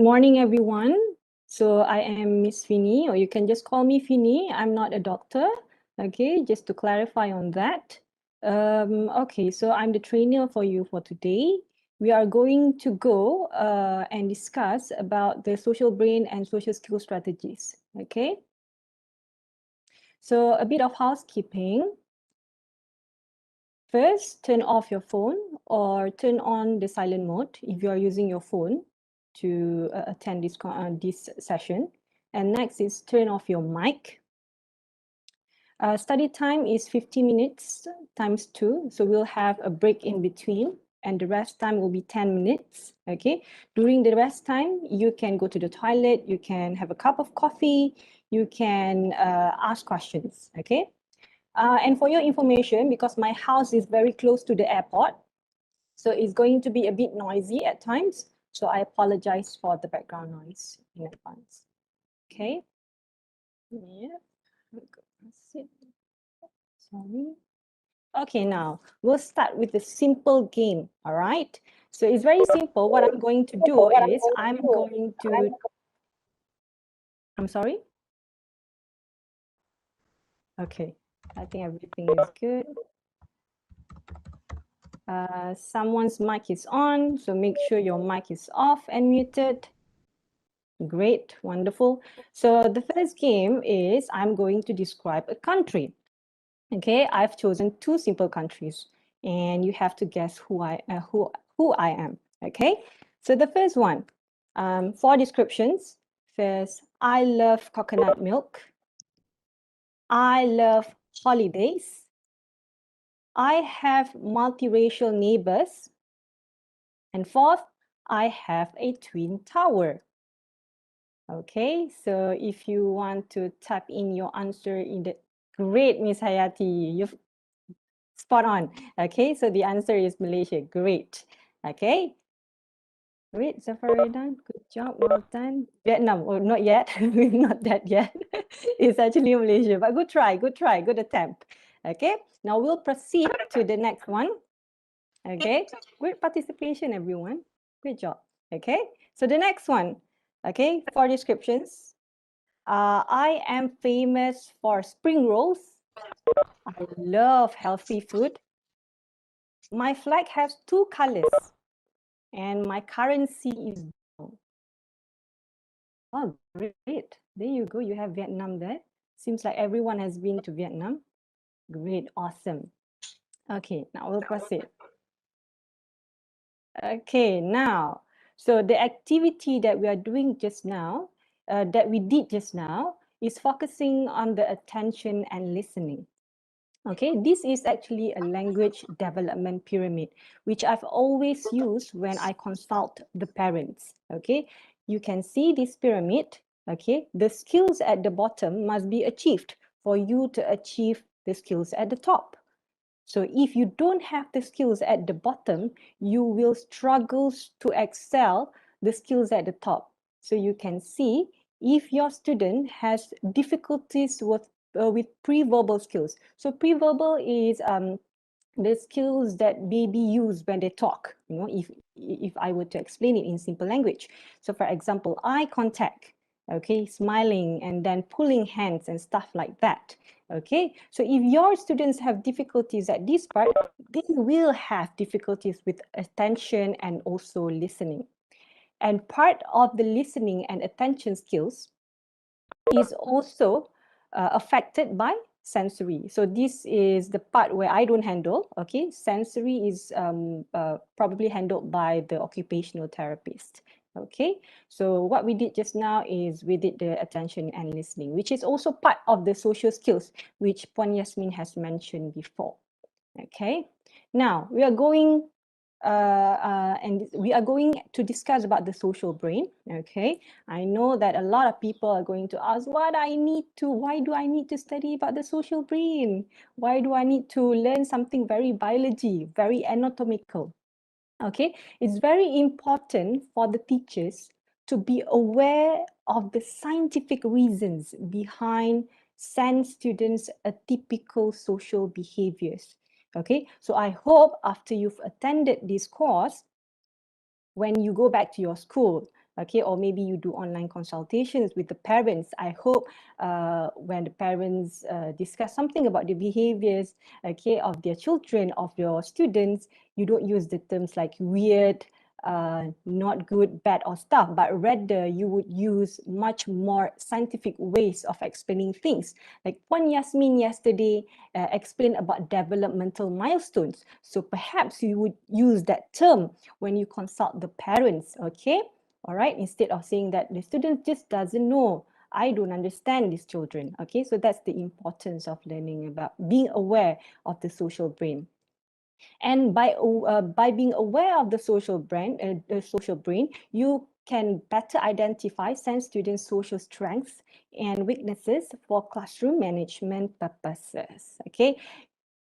morning, everyone. So I am Miss Fini, or you can just call me Fini. I'm not a doctor, okay, just to clarify on that. Okay, so I'm the trainer for you for today. We are going to go and discuss about the social brain and social skill strategies, okay? So a bit of housekeeping. First, turn off your phone or turn on the silent mode if you are using your phone to attend this session. And next is turn off your mic. Study time is 50 minutes times 2. So we'll have a break in between and the rest time will be 10 minutes. Okay. During the rest time, you can go to the toilet, you can have a cup of coffee, you can ask questions. Okay. And for your information, because my house is very close to the airport, so it's going to be a bit noisy at times. So I apologize for the background noise in advance. Okay. Yeah. Sorry. Okay, now we'll start with a simple game. All right. So it's very simple. What I'm going to do is I'm sorry. Okay. I think everything is good. Someone's mic is on, so make sure your mic is off and muted. Great, wonderful. So the first game is I'm going to describe a country. Okay, I've chosen 2 simple countries, and you have to guess who I am. Okay, so the first one, 4 descriptions. First, I love coconut milk. I love holidays. I have multiracial neighbors. And fourth, I have a twin tower. Okay, so if you want to type in your answer in the great, Miss Hayati, you've spot on. Okay, so the answer is Malaysia. Great. Okay. Great, Zafaridan. Good job. Well done. Vietnam. Oh, not yet. Not that yet. It's actually Malaysia, but good try. Good try. Good attempt. Okay. Now we'll proceed to the next one. Okay. Great participation, everyone. Good job. Okay. So the next one. Okay. 4 descriptions. I am famous for spring rolls. I love healthy food. My flag has 2 colors and my currency is brown. Oh, great. There you go. You have Vietnam there. Seems like everyone has been to Vietnam. Great. Awesome. Okay, now we'll proceed. Okay, now, so the activity that we are doing just now, that we did just now, is focusing on the attention and listening. Okay, this is actually a language development pyramid, which I've always used when I consult the parents. Okay, you can see this pyramid. Okay, the skills at the bottom must be achieved for you to achieve the skills at the top. So if you don't have the skills at the bottom, you will struggle to excel the skills at the top. So you can see if your student has difficulties with pre-verbal skills. So pre-verbal is the skills that baby use when they talk. You know, if I were to explain it in simple language. So for example, eye contact, okay, smiling and then pulling hands and stuff like that. Okay, so if your students have difficulties at this part, they will have difficulties with attention and also listening. And part of the listening and attention skills is also affected by sensory. So this is the part where I don't handle. Okay, sensory is probably handled by the occupational therapist. Okay, so what we did just now is we did the attention and listening, which is also part of the social skills, which Puan Yasmin has mentioned before. Okay, now we are going to discuss about the social brain. Okay, I know that a lot of people are going to ask, why do I need to study about the social brain? Why do I need to learn something very biology, very anatomical? Okay, it's very important for the teachers to be aware of the scientific reasons behind send students atypical social behaviors. Okay, so I hope after you've attended this course, when you go back to your school, okay, or maybe you do online consultations with the parents. I hope when the parents discuss something about the behaviors, okay, of their children, of your students, you don't use the terms like weird, not good, bad, or stuff, but rather you would use much more scientific ways of explaining things. Like Puan Yasmin yesterday explained about developmental milestones. So perhaps you would use that term when you consult the parents, okay? All right, instead of saying that the student just doesn't know, I don't understand these children, okay? So that's the importance of learning about being aware of the social brain. And by being aware of the social brain, you can better identify SEN students' social strengths and weaknesses for classroom management purposes. Okay,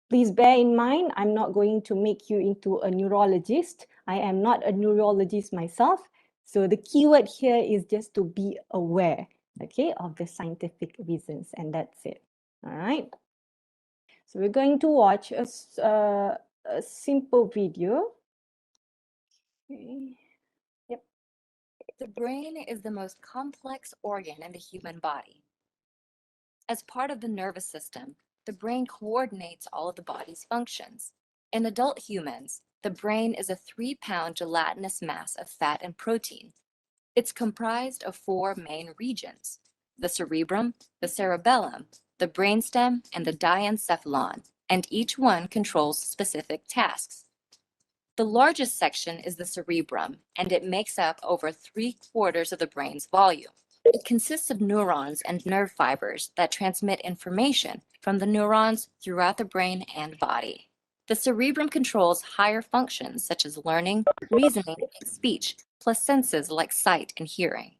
please bear in mind, I'm not going to make you into a neurologist. I am not a neurologist myself. So the keyword here is just to be aware, okay, of the scientific reasons, and that's it. All right. So we're going to watch a simple video. Okay. Yep. The brain is the most complex organ in the human body. As part of the nervous system, the brain coordinates all of the body's functions. In adult humans, the brain is a 3-pound gelatinous mass of fat and protein. It's comprised of 4 main regions: the cerebrum, the cerebellum, the brainstem, and the diencephalon, and each one controls specific tasks. The largest section is the cerebrum, and it makes up over 3/4 of the brain's volume. It consists of neurons and nerve fibers that transmit information from the neurons throughout the brain and body. The cerebrum controls higher functions such as learning, reasoning, and speech, plus senses like sight and hearing.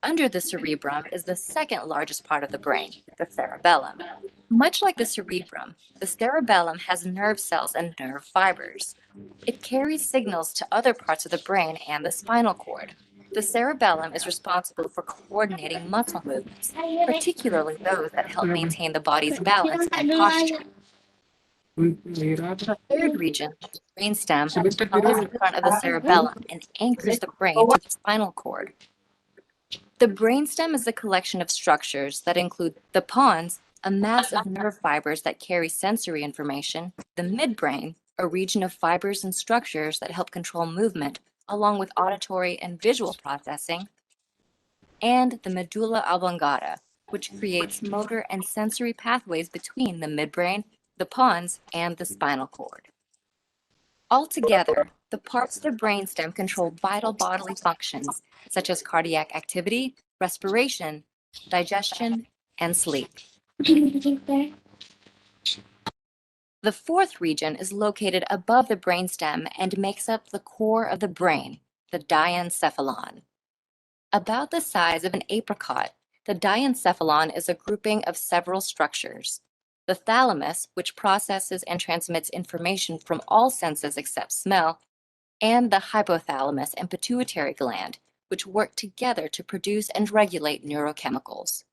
Under the cerebrum is the second largest part of the brain, the cerebellum. Much like the cerebrum, the cerebellum has nerve cells and nerve fibers. It carries signals to other parts of the brain and the spinal cord. The cerebellum is responsible for coordinating muscle movements, particularly those that help maintain the body's balance and posture. The third region, the brainstem, lies in front of the cerebellum and anchors the brain to the spinal cord. The brainstem is a collection of structures that include the pons, a mass of nerve fibers that carry sensory information, the midbrain, a region of fibers and structures that help control movement, along with auditory and visual processing, and the medulla oblongata, which creates motor and sensory pathways between the midbrain, the pons, and the spinal cord. Altogether, the parts of the brainstem control vital bodily functions such as cardiac activity, respiration, digestion, and sleep. The fourth region is located above the brainstem and makes up the core of the brain, the diencephalon. About the size of an apricot, the diencephalon is a grouping of several structures. The thalamus, which processes and transmits information from all senses except smell, and the hypothalamus and pituitary gland, which work together to produce and regulate neurochemicals.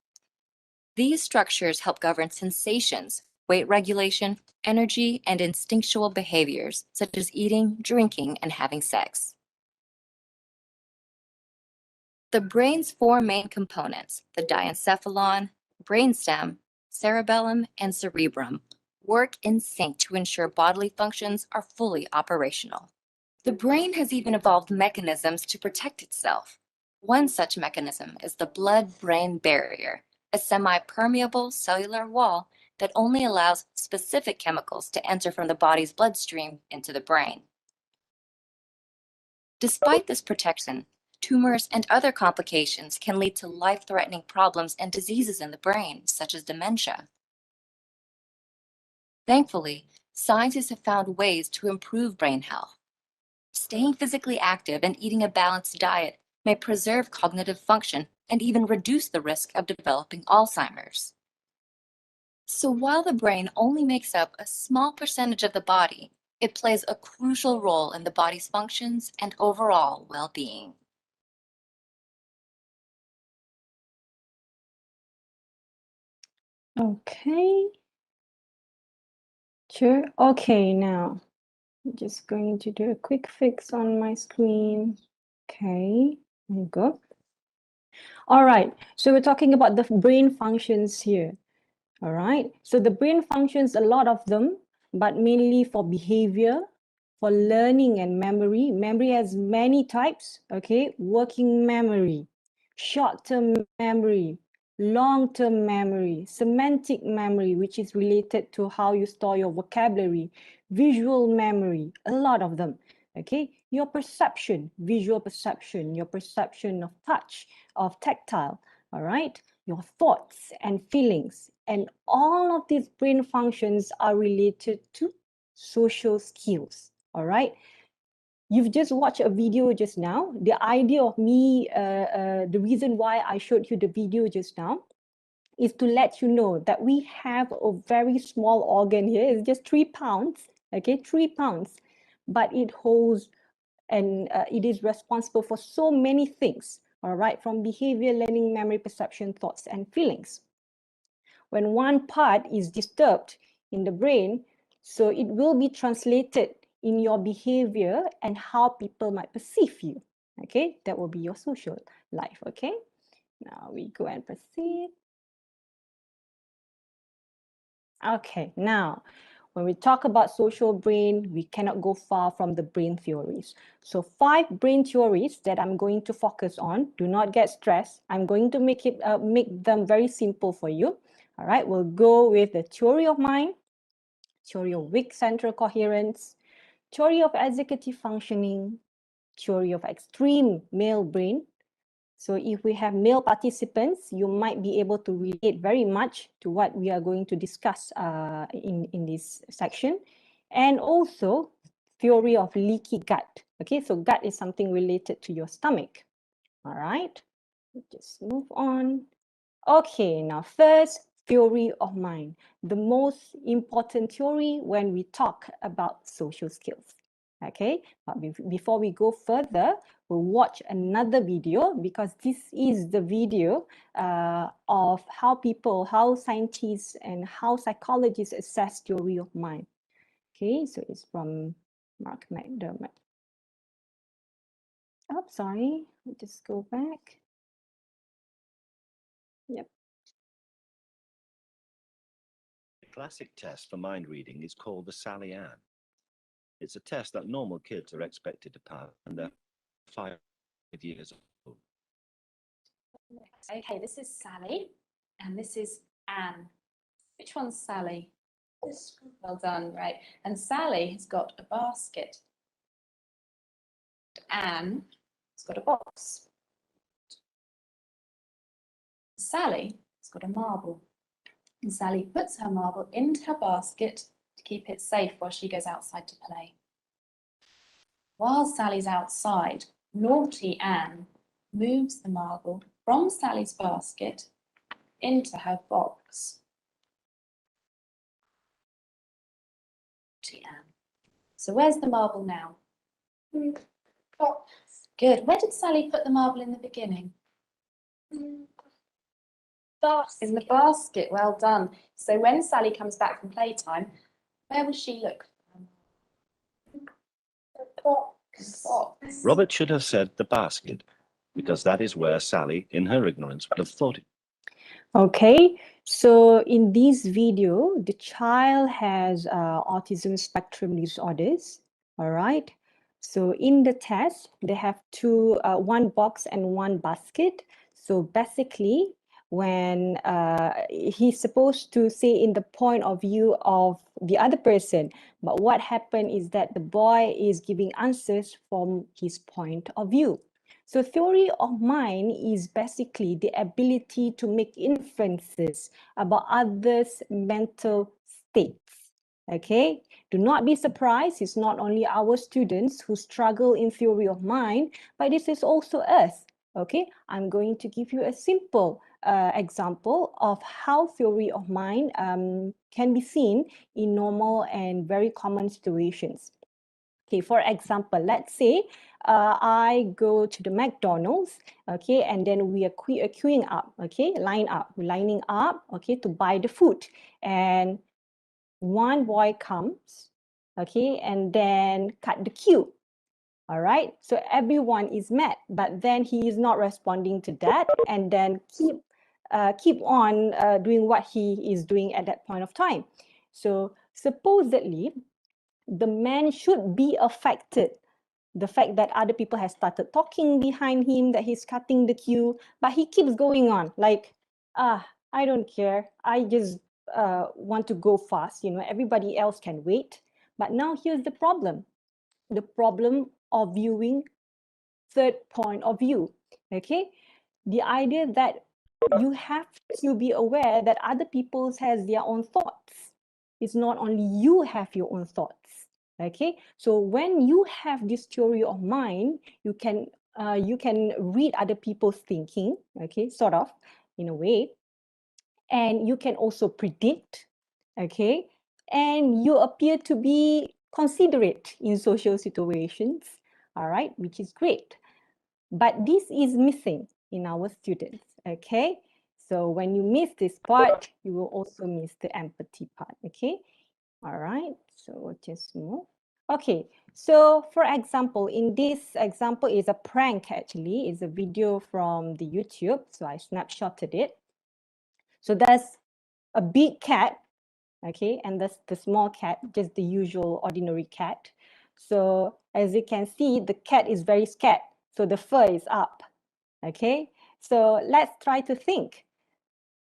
These structures help govern sensations, weight regulation, energy, and instinctual behaviors, such as eating, drinking, and having sex. The brain's 4 main components, the diencephalon, brainstem, cerebellum, and cerebrum, work in sync to ensure bodily functions are fully operational. The brain has even evolved mechanisms to protect itself. One such mechanism is the blood-brain barrier, a semi-permeable cellular wall that only allows specific chemicals to enter from the body's bloodstream into the brain. Despite this protection, tumors and other complications can lead to life-threatening problems and diseases in the brain, such as dementia. Thankfully, scientists have found ways to improve brain health. Staying physically active and eating a balanced diet may preserve cognitive function and even reduce the risk of developing Alzheimer's. So while the brain only makes up a small percentage of the body, it plays a crucial role in the body's functions and overall well-being. Okay. Sure. Okay, now I'm just going to do a quick fix on my screen. Okay, there you go. All right, so we're talking about the brain functions here. All right, so the brain functions, a lot of them, but mainly for behavior, for learning and memory. Memory has many types, okay? Working memory, short-term memory, long-term memory, semantic memory, which is related to how you store your vocabulary, visual memory, a lot of them, okay? Your perception, visual perception, your perception of touch, of tactile, all right? Your thoughts and feelings. And all of these brain functions are related to social skills, all right? You've just watched a video just now. The idea of me, the reason why I showed you the video just now is to let you know that we have a very small organ here. It's just 3 pounds, okay, 3 pounds, but it holds and it is responsible for so many things, all right, from behavior, learning, memory, perception, thoughts, and feelings. When one part is disturbed in the brain, so it will be translated in your behavior and how people might perceive you. Okay, that will be your social life. Okay, now we go and proceed. Okay, now when we talk about social brain, we cannot go far from the brain theories. So 5 brain theories that I'm going to focus on. Do not get stressed. I'm going to make them very simple for you. All right, we'll go with the theory of mind, theory of weak central coherence, theory of executive functioning, theory of extreme male brain. So if we have male participants, you might be able to relate very much to what we are going to discuss in this section. And also theory of leaky gut. Okay, so gut is something related to your stomach. All right, just move on. Okay, now first, theory of mind, the most important theory when we talk about social skills. Okay, but before we go further, we'll watch another video because this is the video of how scientists and how psychologists assess theory of mind. Okay, so it's from Mark McDermott. Oh, sorry, let me just go back. Yep. The classic test for mind reading is called the Sally Ann. It's a test that normal kids are expected to pass when they're 5 years old. Okay, this is Sally, and this is Anne. Which one's Sally? This one. Well done, right. And Sally has got a basket. Anne has got a box. Sally has got a marble. And Sally puts her marble into her basket to keep it safe while she goes outside to play. While Sally's outside, naughty Anne moves the marble from Sally's basket into her box. Naughty Anne. So where's the marble now? Box. Good. Where did Sally put the marble in the beginning? Basket. In the basket. Well done. So when Sally comes back from playtime, where will she look? The box. Box. Robert should have said the basket, because that is where Sally, in her ignorance, would have thought it. Okay, so in this video, the child has autism spectrum disorders, all right? So in the test, they have one box and one basket. So basically, when he's supposed to say in the point of view of the other person, but what happened is that the boy is giving answers from his point of view. So theory of mind is basically the ability to make inferences about others' mental states. Okay, do not be surprised. It's not only our students who struggle in theory of mind, but this is also us. Okay, I'm going to give you a simple example of how theory of mind can be seen in normal and very common situations. Okay, for example, let's say I go to the McDonald's, okay, and then we are queuing up, okay, lining up, okay, to buy the food. And one boy comes okay, and then cut the queue. All right, so everyone is mad, but then he is not responding to that, and then keep on doing what he is doing at that point of time. So supposedly, the man should be affected. The fact that other people have started talking behind him, that he's cutting the queue, but he keeps going on like, I don't care. I just want to go fast. You know, everybody else can wait. But now here's the problem of viewing third point of view. Okay, the idea that you have to be aware that other people has their own thoughts. It's not only you have your own thoughts. Okay, so when you have this theory of mind, you can read other people's thinking. Okay, sort of in a way, and you can also predict. Okay, and you appear to be considerate in social situations. All right, which is great. But this is missing in our students, okay? So when you miss this part, you will also miss the empathy part, okay? All right, so we'll just move. Okay, so for example, in this example is a prank actually. It's a video from the YouTube, so I snapshotted it. So there's a big cat, okay, and that's the small cat, just the usual ordinary cat. So as you can see, the cat is very scared, so the fur is up. Okay, so let's try to think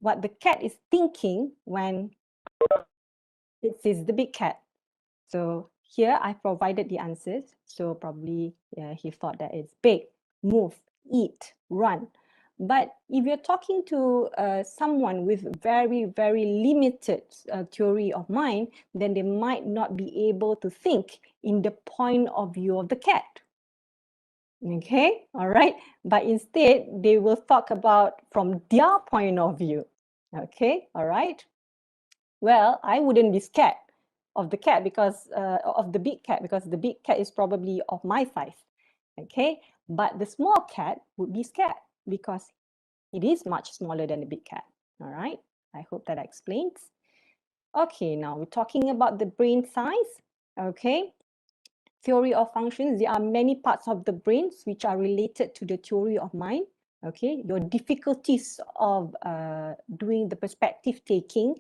what the cat is thinking when it sees the big cat. So here I provided the answers. So probably he thought that it's big, move, eat, run. But if you're talking to someone with very, very limited theory of mind, then they might not be able to think in the point of view of the cat. Okay, all right. But instead, they will talk about from their point of view. Okay, all right. Well, I wouldn't be scared of the cat because of the big cat, because the big cat is probably of my size. Okay, but the small cat would be scared because it is much smaller than the big cat. All right, I hope that explains. Okay, now we're talking about the brain size. Okay, theory of functions, there are many parts of the brain which are related to the theory of mind. Okay, your difficulties of doing the perspective taking,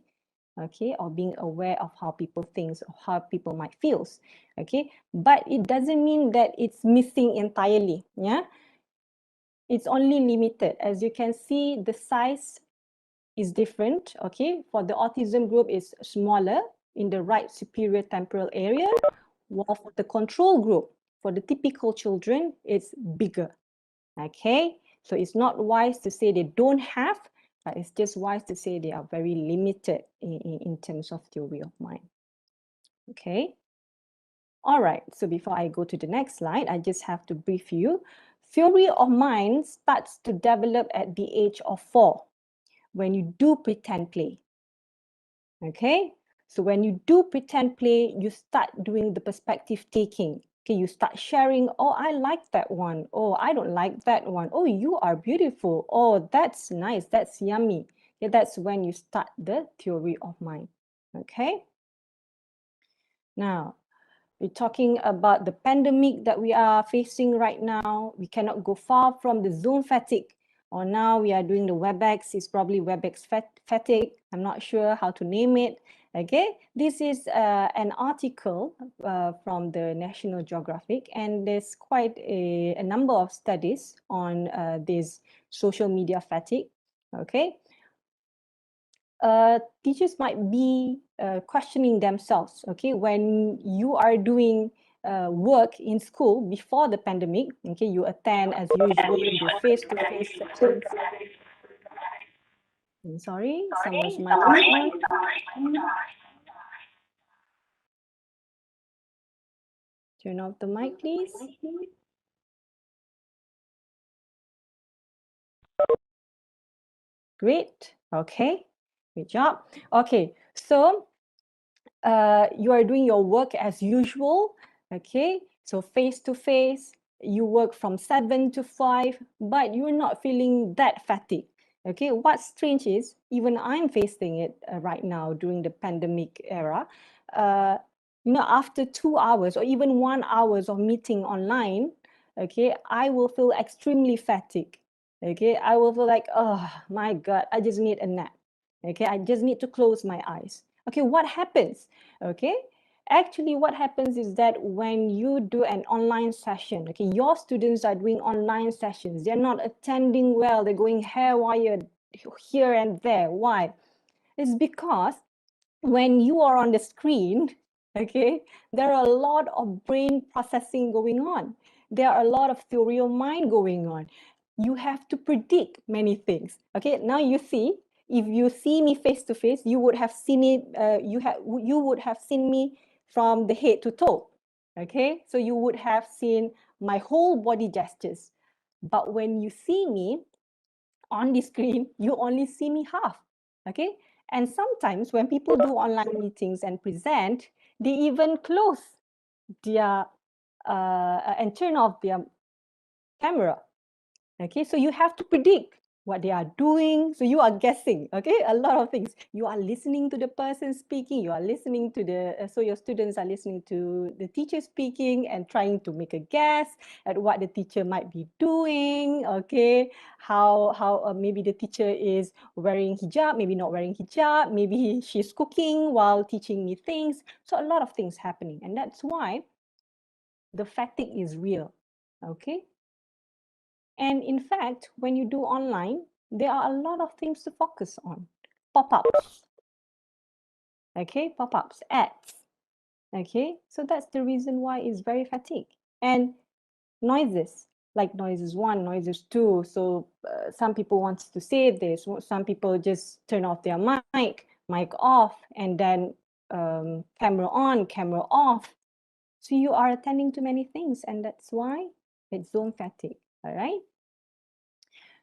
okay, or being aware of how people think or how people might feel. Okay, but it doesn't mean that it's missing entirely. Yeah, it's only limited. As you can see, the size is different. Okay, for the autism group is smaller in the right superior temporal area, while for the control group, for the typical children, it's bigger. Okay, so it's not wise to say they don't have, but it's just wise to say they are very limited in terms of theory of mind. Okay. All right, so before I go to the next slide, I just have to brief you. Theory of mind starts to develop at the age of 4 when you do pretend play. Okay, so when you do pretend play, you start doing the perspective taking. Okay, you start sharing, oh, I like that one. Oh, I don't like that one. Oh, you are beautiful. Oh, that's nice. That's yummy. Yeah, that's when you start the theory of mind. Okay. Now, we're talking about the pandemic that we are facing right now. We cannot go far from the Zoom fatigue. Or now we are doing the WebEx. It's probably WebEx fatigue. I'm not sure how to name it. Okay, this is an article from the National Geographic, and there's quite a number of studies on this social media fatigue. Okay, teachers might be questioning themselves. Okay, when you are doing work in school before the pandemic, okay, you attend as usual, you do face-to-face sessions. I'm sorry, someone's mic is on. Turn off the mic, please. Great. Okay. Good job. Okay. So you are doing your work as usual. Okay. So face to face, you work from 7 to 5, but you're not feeling that fatigued. Okay. What's strange is even I'm facing it right now during the pandemic era. after 2 hours or even 1 hour of meeting online, okay, I will feel extremely fatigued. Okay, I will feel like, oh my God, I just need a nap. Okay, I just need to close my eyes. Okay, what happens? Okay, actually what happens is that when you do an online session, okay, your students are doing online sessions, they're not attending well, they're going haywire here and there. Why? It's because when you are on the screen, okay, there are a lot of brain processing going on. There are a lot of theory of mind going on. You have to predict many things. Okay, now you see, if you see me face to face, you would have seen it. You would have seen me from the head to toe. Okay, so you would have seen my whole body gestures. But when you see me on the screen, you only see me half. Okay, and sometimes when people do online meetings and present, they even close their and turn off their camera. Okay, so you have to predict what they are doing. So you are guessing, okay, a lot of things. You are listening to the person speaking, you are listening to so your students are listening to the teacher speaking and trying to make a guess at what the teacher might be doing, okay, how maybe the teacher is wearing hijab, maybe not wearing hijab, maybe she's cooking while teaching me things. So a lot of things happening, and that's why the fatigue is real, okay? And in fact, when you do online, there are a lot of things to focus on. Pop-ups, okay? Pop-ups, ads, okay? So that's the reason why it's very fatigued. And noises, like noises 1, noises 2. So some people want to say this. Some people just turn off their mic off, and then camera on, camera off. So you are attending to many things, and that's why it's zone fatigue, all right?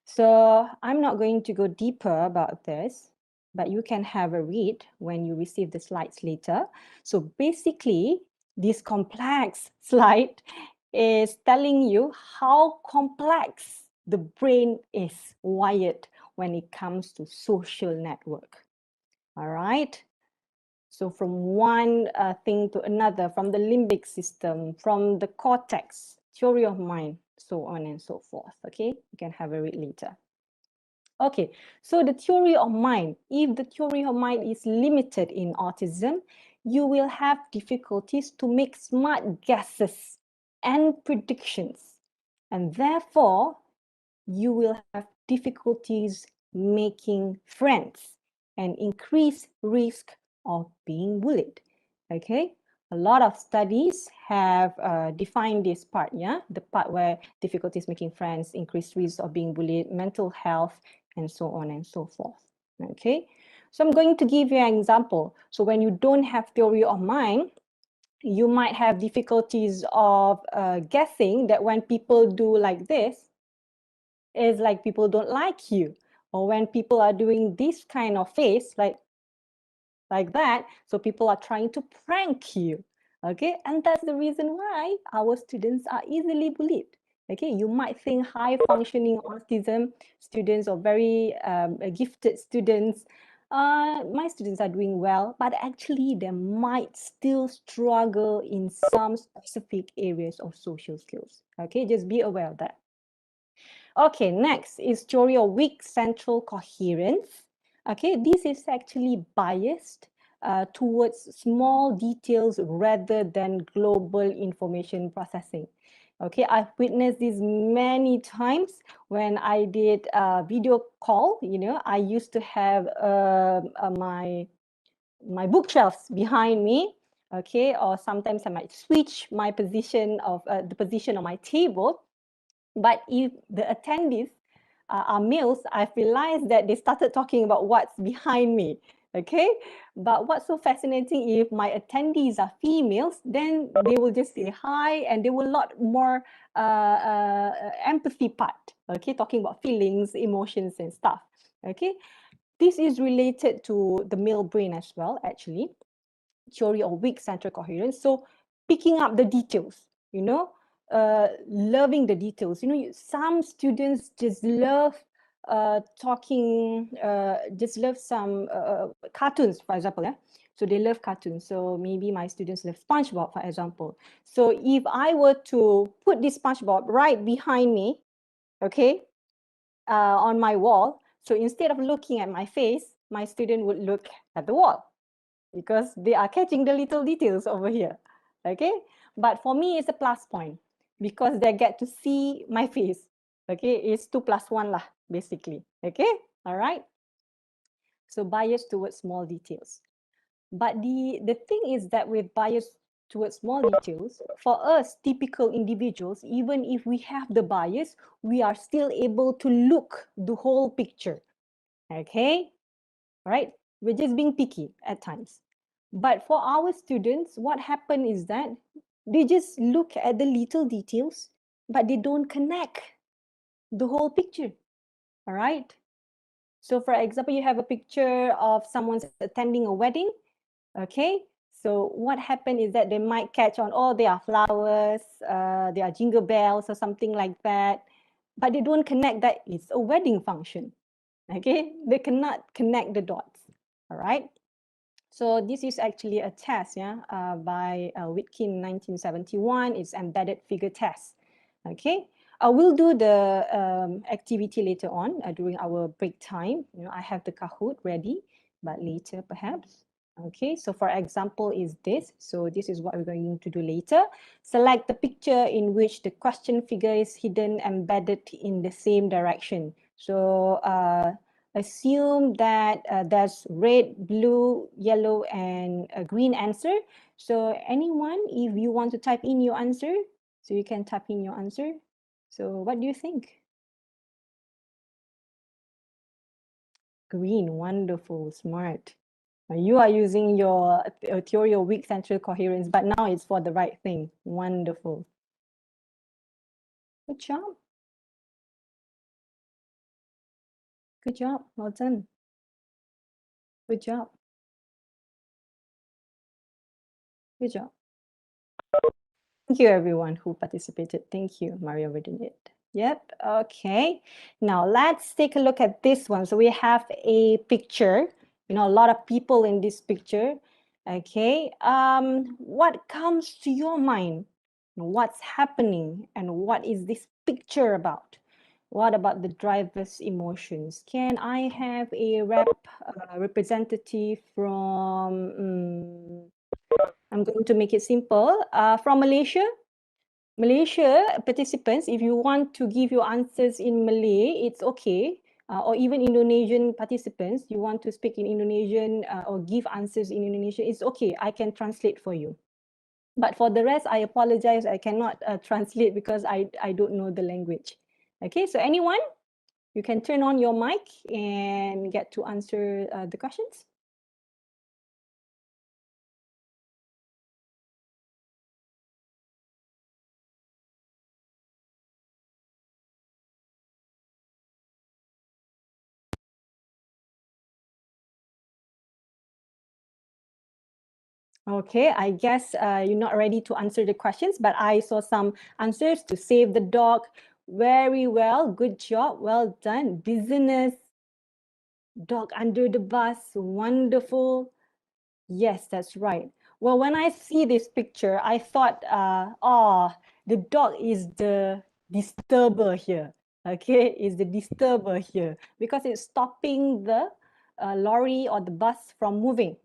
So I'm not going to go deeper about this, but you can have a read when you receive the slides later. So basically, this complex slide is telling you how complex the brain is wired when it comes to social network. All right. So from one thing to another, from the limbic system, from the cortex, theory of mind, so on and so forth. Okay, you can have a read later. Okay, so the theory of mind, if the theory of mind is limited in autism, you will have difficulties to make smart guesses and predictions. And therefore, you will have difficulties making friends and increased risk of being bullied. Okay, a lot of studies have defined this part, yeah, the part where difficulties making friends, increased risk of being bullied, mental health, and so on and so forth. Okay, so I'm going to give you an example. So when you don't have theory of mind, you might have difficulties of guessing that when people do like this, is like people don't like you, or when people are doing this kind of face, like that, so people are trying to prank you. Okay, and that's the reason why our students are easily bullied. Okay, you might think high functioning autism students or very gifted students, my students are doing well, but actually they might still struggle in some specific areas of social skills. Okay, just be aware of that. Okay, next is theory of weak central coherence. Okay, this is actually biased towards small details rather than global information processing. Okay, I've witnessed this many times when I did a video call. You know, I used to have my bookshelves behind me. Okay, or sometimes I might switch my position of the position of my table. But if the attendees are males, I've realized that they started talking about what's behind me. Okay, but what's so fascinating, if my attendees are females, then they will just say hi and they will a lot more empathy part. Okay, talking about feelings, emotions, and stuff. Okay, this is related to the male brain as well, actually. Theory of weak central coherence. So picking up the details, you know, loving the details. You know, some students just love talking, just love some cartoons, for example. Yeah? So they love cartoons. So maybe my students love SpongeBob, for example. So if I were to put this SpongeBob right behind me, okay, on my wall, so instead of looking at my face, my student would look at the wall because they are catching the little details over here, okay? But for me, it's a plus point because they get to see my face, okay? It's 2 plus 1 lah, basically, okay? All right? So bias towards small details. But the thing is that with bias towards small details, for us typical individuals, even if we have the bias, we are still able to look the whole picture, okay? Right? We're just being picky at times. But for our students, what happened is that they just look at the little details, but they don't connect the whole picture, all right? So for example, you have a picture of someone's attending a wedding, okay? So what happened is that they might catch on, oh, there are flowers, there are jingle bells or something like that, but they don't connect that it's a wedding function, okay? They cannot connect the dots, all right? So this is actually a test, yeah, by Witkin 1971. It's embedded figure test, okay? We'll do the activity later on during our break time. You know, I have the Kahoot ready, but later perhaps. Okay, so for example is this. So this is what we're going to do later. Select the picture in which the question figure is hidden, embedded in the same direction. So assume that there's red, blue, yellow, and a green answer. So anyone, if you want to type in your answer, so you can type in your answer. So what do you think? Green, wonderful, smart. You are using your theory of weak central coherence, but now it's for the right thing. Wonderful. Good job. Good job. Well done. Good job. Good job. Thank you, everyone who participated. Thank you, Maria Redinit. Yep, okay. Now let's take a look at this one. So we have a picture, you know, a lot of people in this picture. Okay, what comes to your mind? What's happening and what is this picture about? What about the driver's emotions? Can I have a representative from, I'm going to make it simple, from Malaysia? Malaysia participants, if you want to give your answers in Malay, it's okay. Or even Indonesian participants, you want to speak in Indonesian or give answers in Indonesian, it's okay. I can translate for you. But for the rest, I apologize. I cannot translate because I don't know the language. Okay, so anyone, you can turn on your mic and get to answer the questions. Okay, I guess you're not ready to answer the questions, but I saw some answers to save the dog. Very well, good job, well done. Business, dog under the bus, wonderful. Yes, that's right. Well, when I see this picture, I thought, oh, the dog is the disturber here. Okay, is the disturber here because it's stopping the lorry or the bus from moving.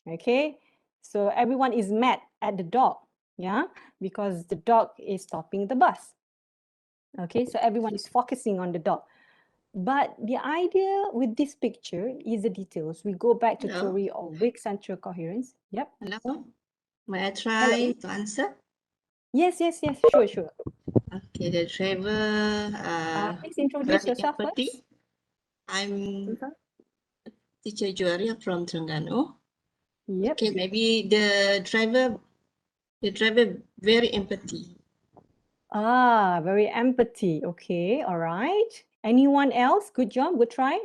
Okay, so everyone is mad at the dog, yeah, because the dog is stopping the bus. Okay, so everyone is focusing on the dog. But the idea with this picture is the details. We go back to Hello. theory of weak central coherence. Yep. Hello. May I try to answer? Yes, sure. Okay, the driver Please introduce very yourself empathy. first. I'm teacher Juaria from Terengganu. Yep. Okay, maybe the driver very empathy. Very empathy. Okay, all right. Anyone else? Good job, good try.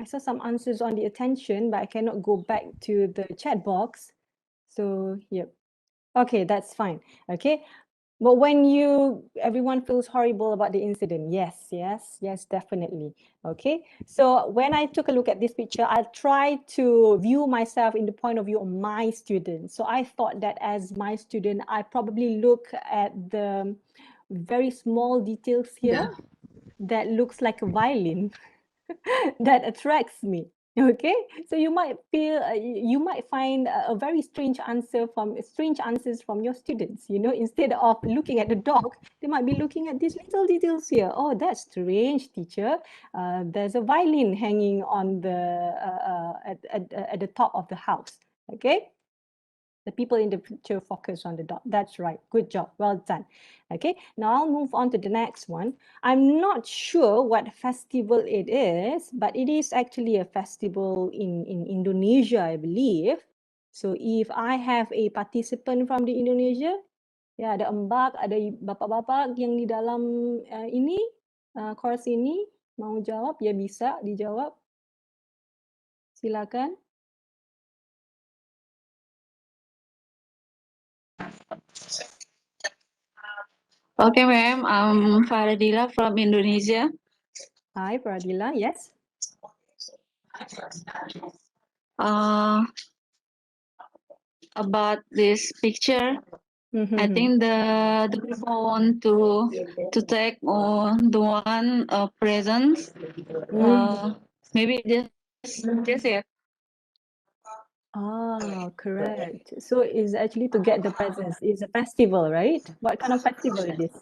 I saw some answers on the attention, but I cannot go back to the chat box. So, yep. Okay, that's fine. Okay. But when everyone feels horrible about the incident. Yes, yes, yes, definitely. Okay. So when I took a look at this picture, I tried to view myself in the point of view of my student. So I thought that as my student, I probably look at the very small details here that looks like a violin that attracts me. Okay, so you might feel you might find a very strange answers from your students. You know, instead of looking at the dog, they might be looking at these little details here. Oh, that's strange, teacher. There's a violin hanging on the at the top of the house. Okay. The people in the picture focus on the dot. That's right. Good job. Well done. Okay, now I'll move on to the next one. I'm not sure what festival it is, but it is actually a festival in Indonesia, I believe. So if I have a participant from the Indonesia, ya ada embak, ada bapak-bapak yang di dalam ini, course ini, mau jawab, ya bisa dijawab. Silakan. Okay, ma'am. I'm Faradila from Indonesia. Hi, Pradila. Yes. About this picture, I think the people want to take on the one presents. Maybe just it. Ah, correct. So it's actually to get the presents. It's a festival, right? What kind of festival it is?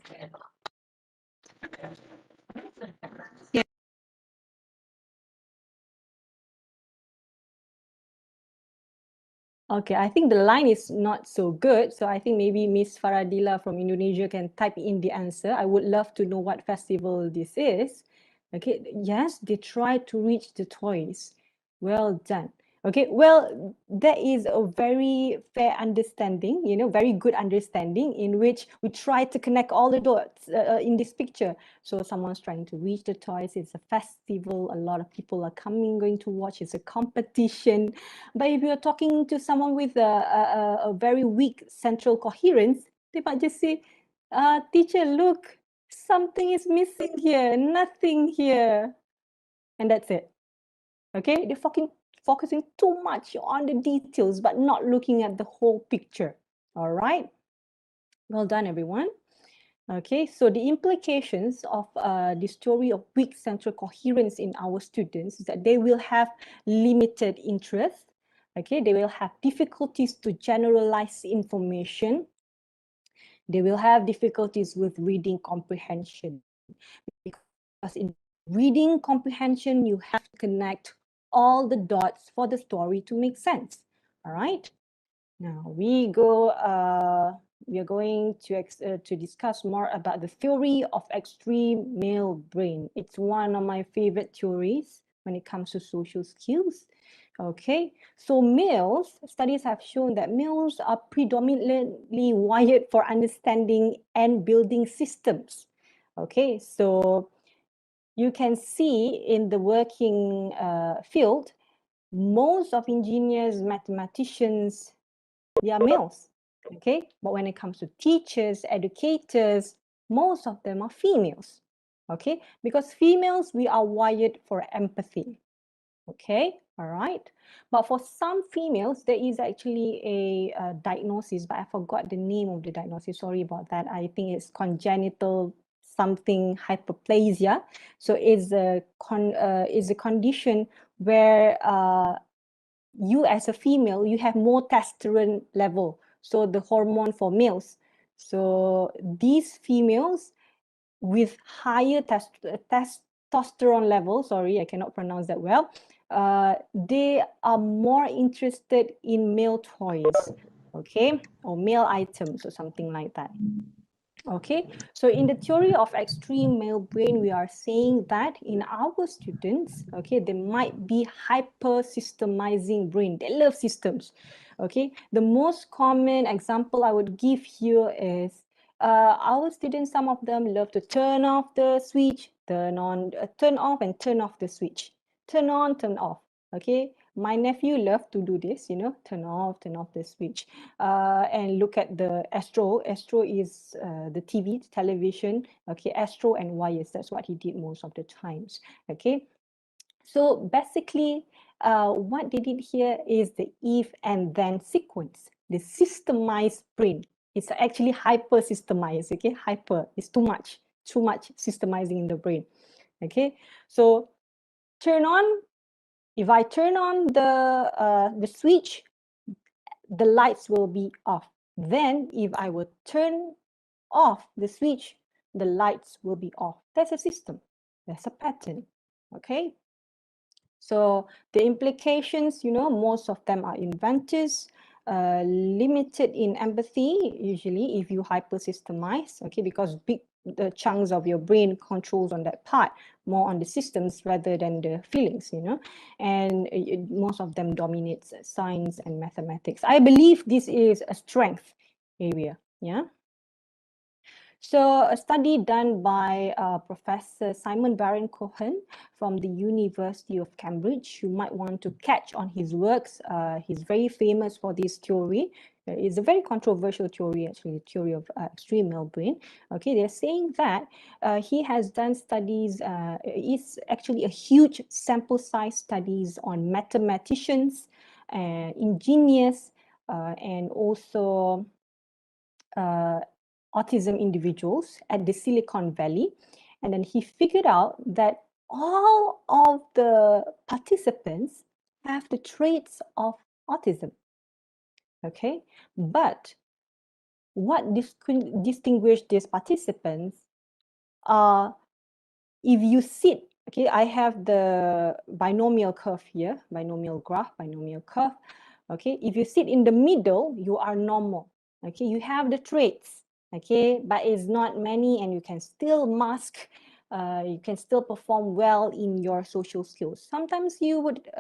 Okay, I think the line is not so good. So I think maybe Miss Faradila from Indonesia can type in the answer. I would love to know what festival this is. Okay, yes, they try to reach the toys. Well done. Okay, well, that is a very fair understanding, you know, very good understanding in which we try to connect all the dots in this picture. So someone's trying to reach the toys. It's a festival. A lot of people are going to watch. It's a competition. But if you're talking to someone with a very weak central coherence, they might just say, teacher, look, something is missing here, nothing here. And that's it. Okay, they're focusing too much on the details, but not looking at the whole picture. All right. Well done, everyone. Okay, so the implications of this theory of weak central coherence in our students is that they will have limited interest. Okay, they will have difficulties to generalize information. They will have difficulties with reading comprehension. Because in reading comprehension, you have to connect all the dots for the story to make sense. All right. Now we are going to discuss more about the theory of extreme male brain. It's one of my favorite theories when it comes to social skills. Okay, so studies have shown that males are predominantly wired for understanding and building systems. Okay, so you can see in the working field, most of engineers, mathematicians, they are males, okay? But when it comes to teachers, educators, most of them are females, okay? Because females, we are wired for empathy, okay? All right. But for some females, there is actually a diagnosis, but I forgot the name of the diagnosis. Sorry about that. I think it's congenital something hyperplasia. So it's a condition where you as a female, you have more testosterone level. So the hormone for males. So these females with higher testosterone level, sorry, I cannot pronounce that well, they are more interested in male toys, okay, or male items or something like that. Okay, so in the theory of extreme male brain, we are saying that in our students, okay, they might be hyper systemizing brain. They love systems. Okay, the most common example I would give here is our students, some of them love to turn off the switch, turn off and turn off the switch, turn on, turn off. Okay, My nephew loved to do this, you know, turn off the switch, and look at the Astro. Astro is the TV, television, okay, Astro and wires. That's what he did most of the times, okay. So basically, what they did here is the if and then sequence, the systemized brain. It's actually hyper systemized, okay, hyper is too much systemizing in the brain, okay. So turn on, if I turn on the switch, the lights will be off. Then if I will turn off the switch, the lights will be off. That's a system, that's a pattern, okay. So the implications, you know, most of them are inventors, limited in empathy, usually if you hyper-systemize, okay, because the chunks of your brain controls on that part, more on the systems rather than the feelings, you know, and most of them dominates science and mathematics. I believe this is a strength area, yeah. So a study done by Professor Simon Baron-Cohen from the University of Cambridge. You might want to catch on his works. He's very famous for this theory. It's a very controversial theory, actually, the theory of extreme male brain. Okay, they're saying that he has done studies, it's actually a huge sample size studies on mathematicians, engineers, and also autism individuals at the Silicon Valley. And then he figured out that all of the participants have the traits of autism. Okay, but what distinguishes these participants are, if you sit, okay, I have the binomial curve here, binomial graph, binomial curve. Okay, if you sit in the middle, you are normal. Okay, you have the traits, okay, but it's not many, and you can still mask, you can still perform well in your social skills. Sometimes you would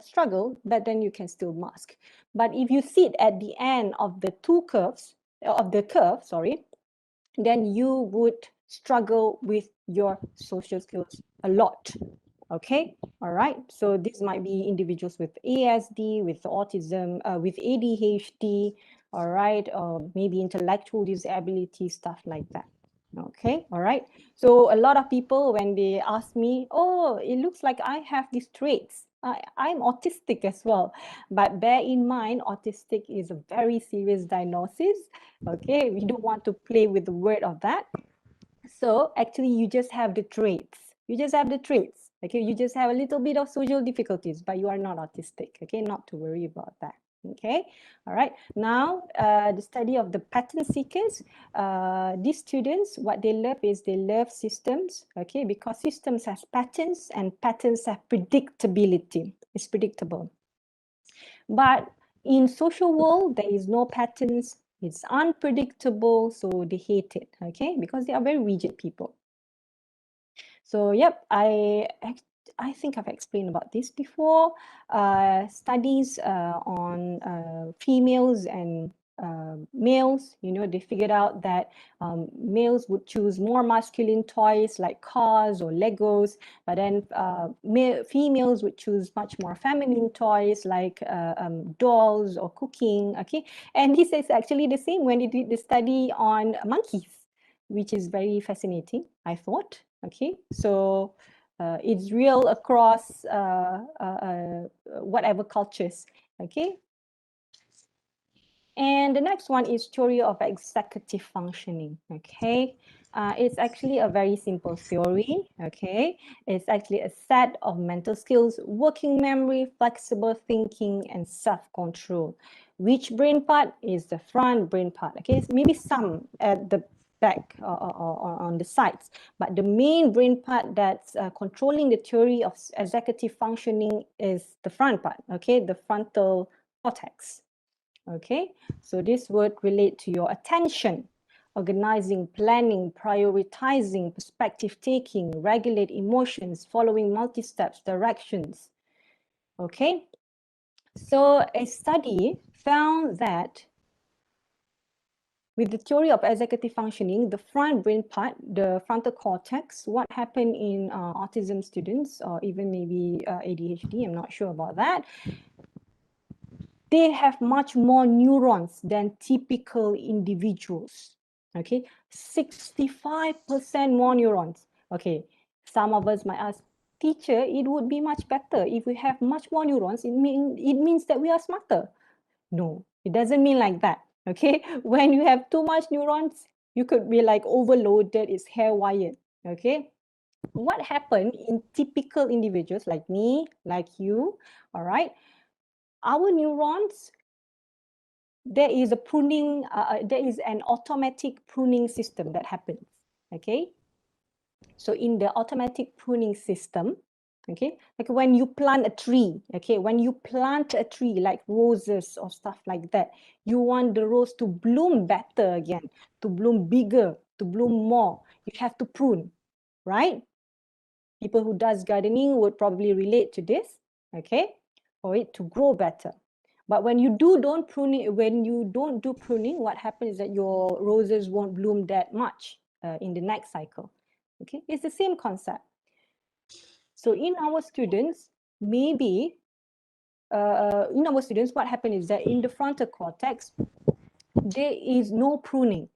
struggle, but then you can still mask. But if you sit at the end of the curve, sorry, then you would struggle with your social skills a lot. Okay, all right. So this might be individuals with ASD, with autism, with ADHD, all right, or maybe intellectual disability, stuff like that. Okay, all right. So a lot of people, when they ask me, oh, it looks like I have these traits. I'm autistic as well. But bear in mind, autistic is a very serious diagnosis. Okay, we don't want to play with the word of that. So actually, you just have the traits. You just have the traits. Okay, you just have a little bit of social difficulties, but you are not autistic. Okay, not to worry about that. Okay, all right. Now, the study of the pattern seekers. These students, what they love is they love systems. Okay, because systems has patterns and patterns have predictability. It's predictable. But in social world, there is no patterns. It's unpredictable, so they hate it, okay? Because they are very rigid people. So, yep, I think I've explained about this before. Studies on females and males, you know, they figured out that males would choose more masculine toys like cars or Legos, but then females would choose much more feminine toys like dolls or cooking, okay? And this is actually the same when they did the study on monkeys, which is very fascinating, I thought, okay? So it's real across whatever cultures, okay? And the next one is theory of executive functioning, okay? It's actually a very simple theory, okay? It's actually a set of mental skills, working memory, flexible thinking, and self-control. Which brain part is the front brain part, okay? Maybe some at the back or on the sides, but the main brain part that's controlling the theory of executive functioning is the front part, okay? The frontal cortex. Okay, so this would relate to your attention, organizing, planning, prioritizing, perspective taking, regulate emotions, following multi-steps, directions. Okay, so a study found that with the theory of executive functioning, the front brain part, the frontal cortex, what happened in autism students or even maybe ADHD, I'm not sure about that. They have much more neurons than typical individuals. Okay, 65% more neurons. Okay, some of us might ask, teacher, it would be much better if we have much more neurons. It means that we are smarter. No, it doesn't mean like that. Okay, when you have too much neurons, you could be like overloaded, it's hairwired. Okay, what happened in typical individuals like me, like you, all right, our neurons, there is a pruning, there is an automatic pruning system that happens. Okay, so in the automatic pruning system, okay, like when you plant a tree, okay, when you plant a tree like roses or stuff like that, you want the rose to bloom better again, to bloom bigger, to bloom more, you have to prune, right? People who does gardening would probably relate to this, okay, for it to grow better. But when you don't do pruning, what happens is that your roses won't bloom that much in the next cycle. Okay, it's the same concept. So in our students, maybe what happens is that in the frontal cortex, there is no pruning,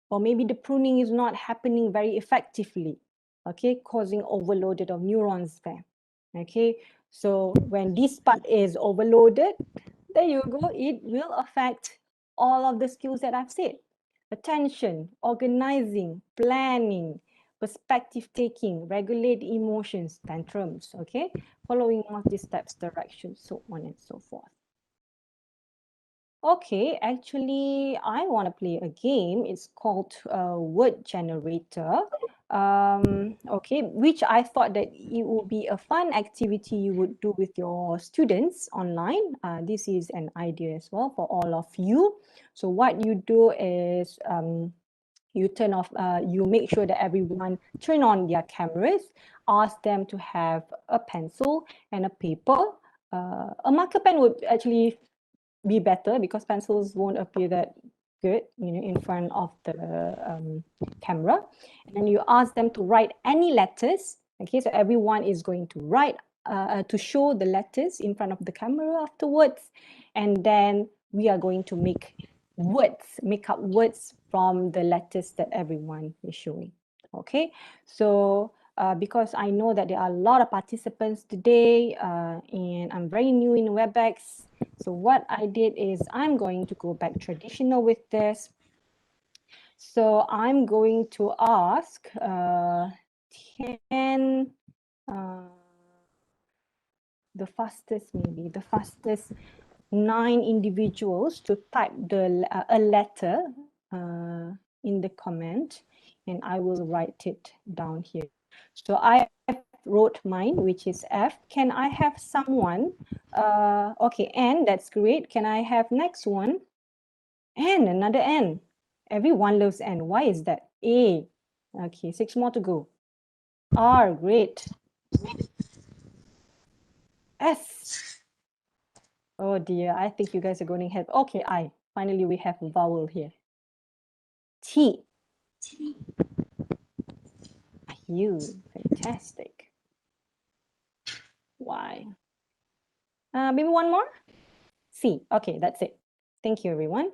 or maybe the pruning is not happening very effectively, okay, causing overloaded of neurons there. Okay, so when this part is overloaded, there you go, it will affect all of the skills that I've said. Attention, organizing, planning, perspective taking, regulate emotions, tantrums, okay? Following multi-steps directions, so on and so forth. Okay, actually, I want to play a game. It's called Word Generator. Okay, which I thought that it would be a fun activity you would do with your students online. This is an idea as well for all of you. So what you do is you turn off, you make sure that everyone turn on their cameras, ask them to have a pencil and a paper. A marker pen would actually be better because pencils won't appear that good, in front of the camera. And then you ask them to write any letters. Okay, so everyone is going to write to show the letters in front of the camera afterwards, and then we are going to make up words from the letters that everyone is showing. Okay, so because I know that there are a lot of participants today and I'm very new in WebEx. So what I did is I'm going to go back traditional with this. So I'm going to ask 10, the fastest 9 individuals to type a letter in the comment, and I will write it down here. So I wrote mine, which is F. Can I have someone? Okay, N, that's great. Can I have next one? N, another N. Everyone loves N. Why is that? A. Okay, 6 more to go. R, great. S. Oh dear, I think you guys are going to have, okay, I. Finally, we have a vowel here. T. U, fantastic. Y. Maybe one more? C, okay, that's it. Thank you, everyone.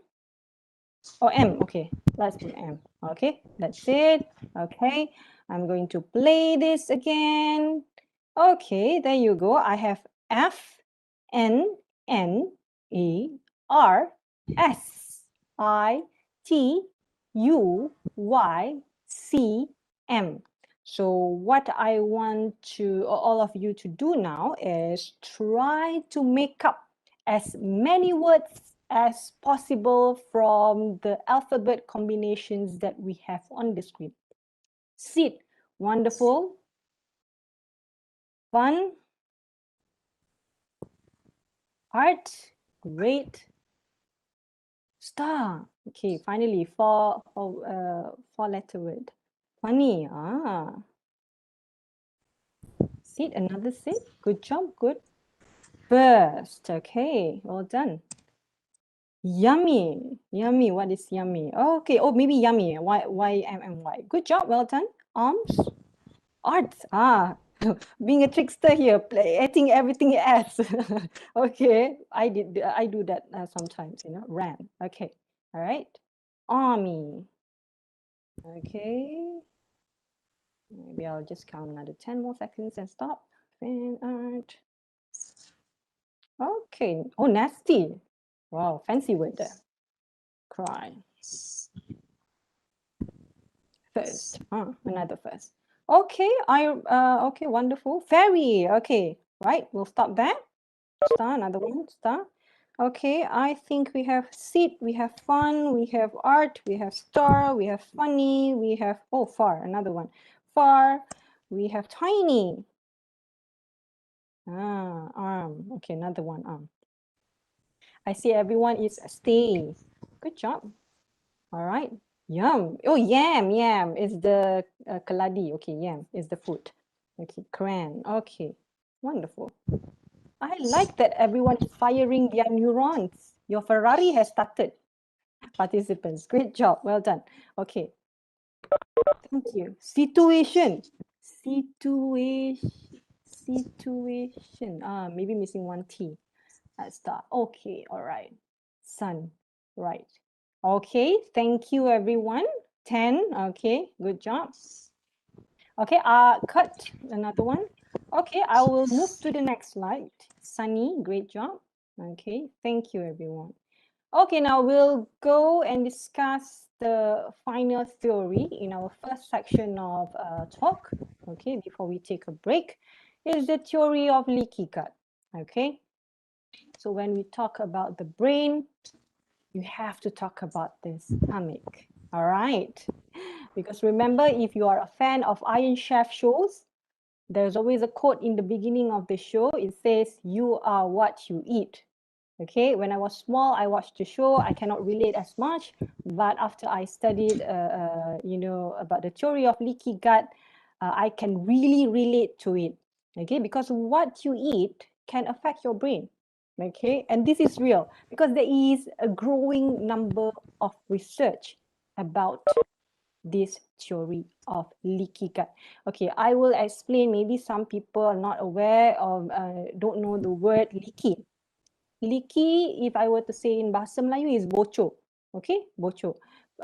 Oh, M, okay, let's put M. Okay, that's it. Okay, I'm going to play this again. Okay, there you go. I have F, N, N, E, R, S, I, T, U, Y, C, M. So what I want to all of you to do now is try to make up as many words as possible from the alphabet combinations that we have on the screen. Sit, wonderful. Fun. Heart, great. Star, okay, finally, four letter word. Funny, Sit, another sit. Good job, good. Burst, okay, well done. Yummy. Yummy. What is yummy? Okay. Oh, maybe yummy. Y-Y-M-M-Y. Good job. Well done. Arms. Arts. Ah, being a trickster here, adding everything else. Okay. I do that sometimes, you know. Ran. Okay. All right. Army. Okay. Maybe I'll just count another 10 more seconds and stop. Fan art. Okay. Oh, nasty. Wow, fancy word there. Cry. First. Another first. Okay, okay, wonderful. Fairy. Okay, right. We'll stop there. Star, another one. Star. Okay, I think we have sit, we have fun, we have art, we have star, we have funny, we have, oh, far, another one. Far, we have tiny. Arm. Okay, another one, arm. I see everyone is stay. Good job. All right. Yum. Oh, yam. Yam is the keladi. Okay, yam is the food. Okay, cran. Okay, wonderful. I like that everyone is firing their neurons. Your Ferrari has started. Participants, great job. Well done. Okay. Thank you. Situation. Situation. Maybe missing one T. Let's start. Okay, all right. Sun. Right. Okay, thank you everyone. 10. Okay, good job. Okay, cut another one. Okay, I will move to the next slide. Sunny, great job. Okay, thank you everyone. Okay, now we'll go and discuss the final theory in our first section of talk. Okay, before we take a break, is the theory of leaky gut. Okay, so when we talk about the brain, you have to talk about the stomach. All right. Because remember, if you are a fan of Iron Chef shows, there's always a quote in the beginning of the show. It says, "You are what you eat." Okay, when I was small, I watched the show. I cannot relate as much, but after I studied, you know, about the theory of leaky gut, I can really relate to it. Okay, because what you eat can affect your brain. Okay, and this is real because there is a growing number of research about this theory of leaky gut. Okay, I will explain. Maybe some people are not aware of, don't know the word leaky. Leaky, if I were to say in Bahasa Melayu, is bocor. Okay, bocor.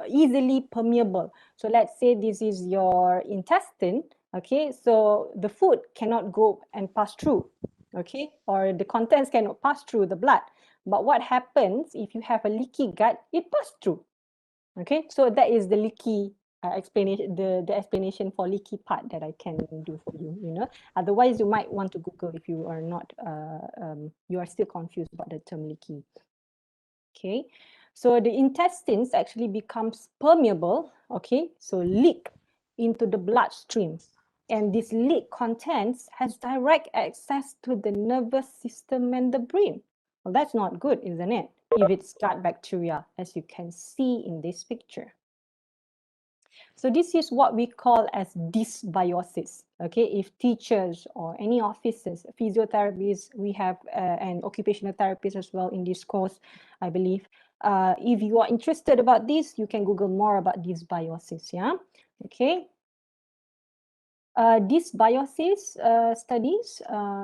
Easily permeable. So let's say this is your intestine. Okay, so the food cannot go and pass through. Okay, or the contents cannot pass through the blood. But what happens if you have a leaky gut? It passes through. Okay, so that is the leaky explanation, the explanation for leaky part that I can do for you, you know. Otherwise, you might want to Google if you are not, you are still confused about the term leaky. Okay, so the intestines actually becomes permeable, okay, so leak into the bloodstream. And this leak contents has direct access to the nervous system and the brain. Well, that's not good, isn't it? If it's gut bacteria, as you can see in this picture. So this is what we call as dysbiosis. Okay, if teachers or any officers, physiotherapists, we have an occupational therapist as well in this course, I believe. If you are interested about this, you can Google more about dysbiosis. Yeah, okay. Dysbiosis studies,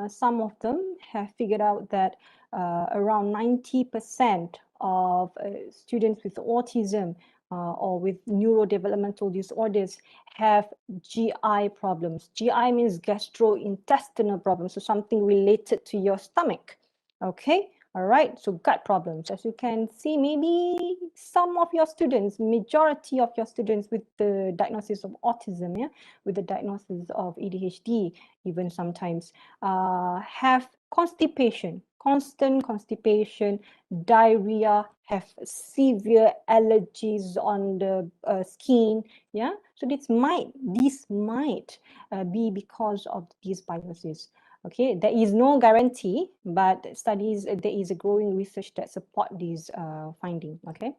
some of them have figured out that around 90% of students with autism or with neurodevelopmental disorders have GI problems. GI means gastrointestinal problems, so something related to your stomach. Okay, all right, so gut problems. As you can see, maybe some of your students, majority of your students with the diagnosis of autism, yeah, with the diagnosis of ADHD, even sometimes, have constipation, constant constipation, diarrhea, have severe allergies on the skin. Yeah, so this might be because of dysbiosis. Okay, there is no guarantee, but studies, there is a growing research that support these findings. Okay.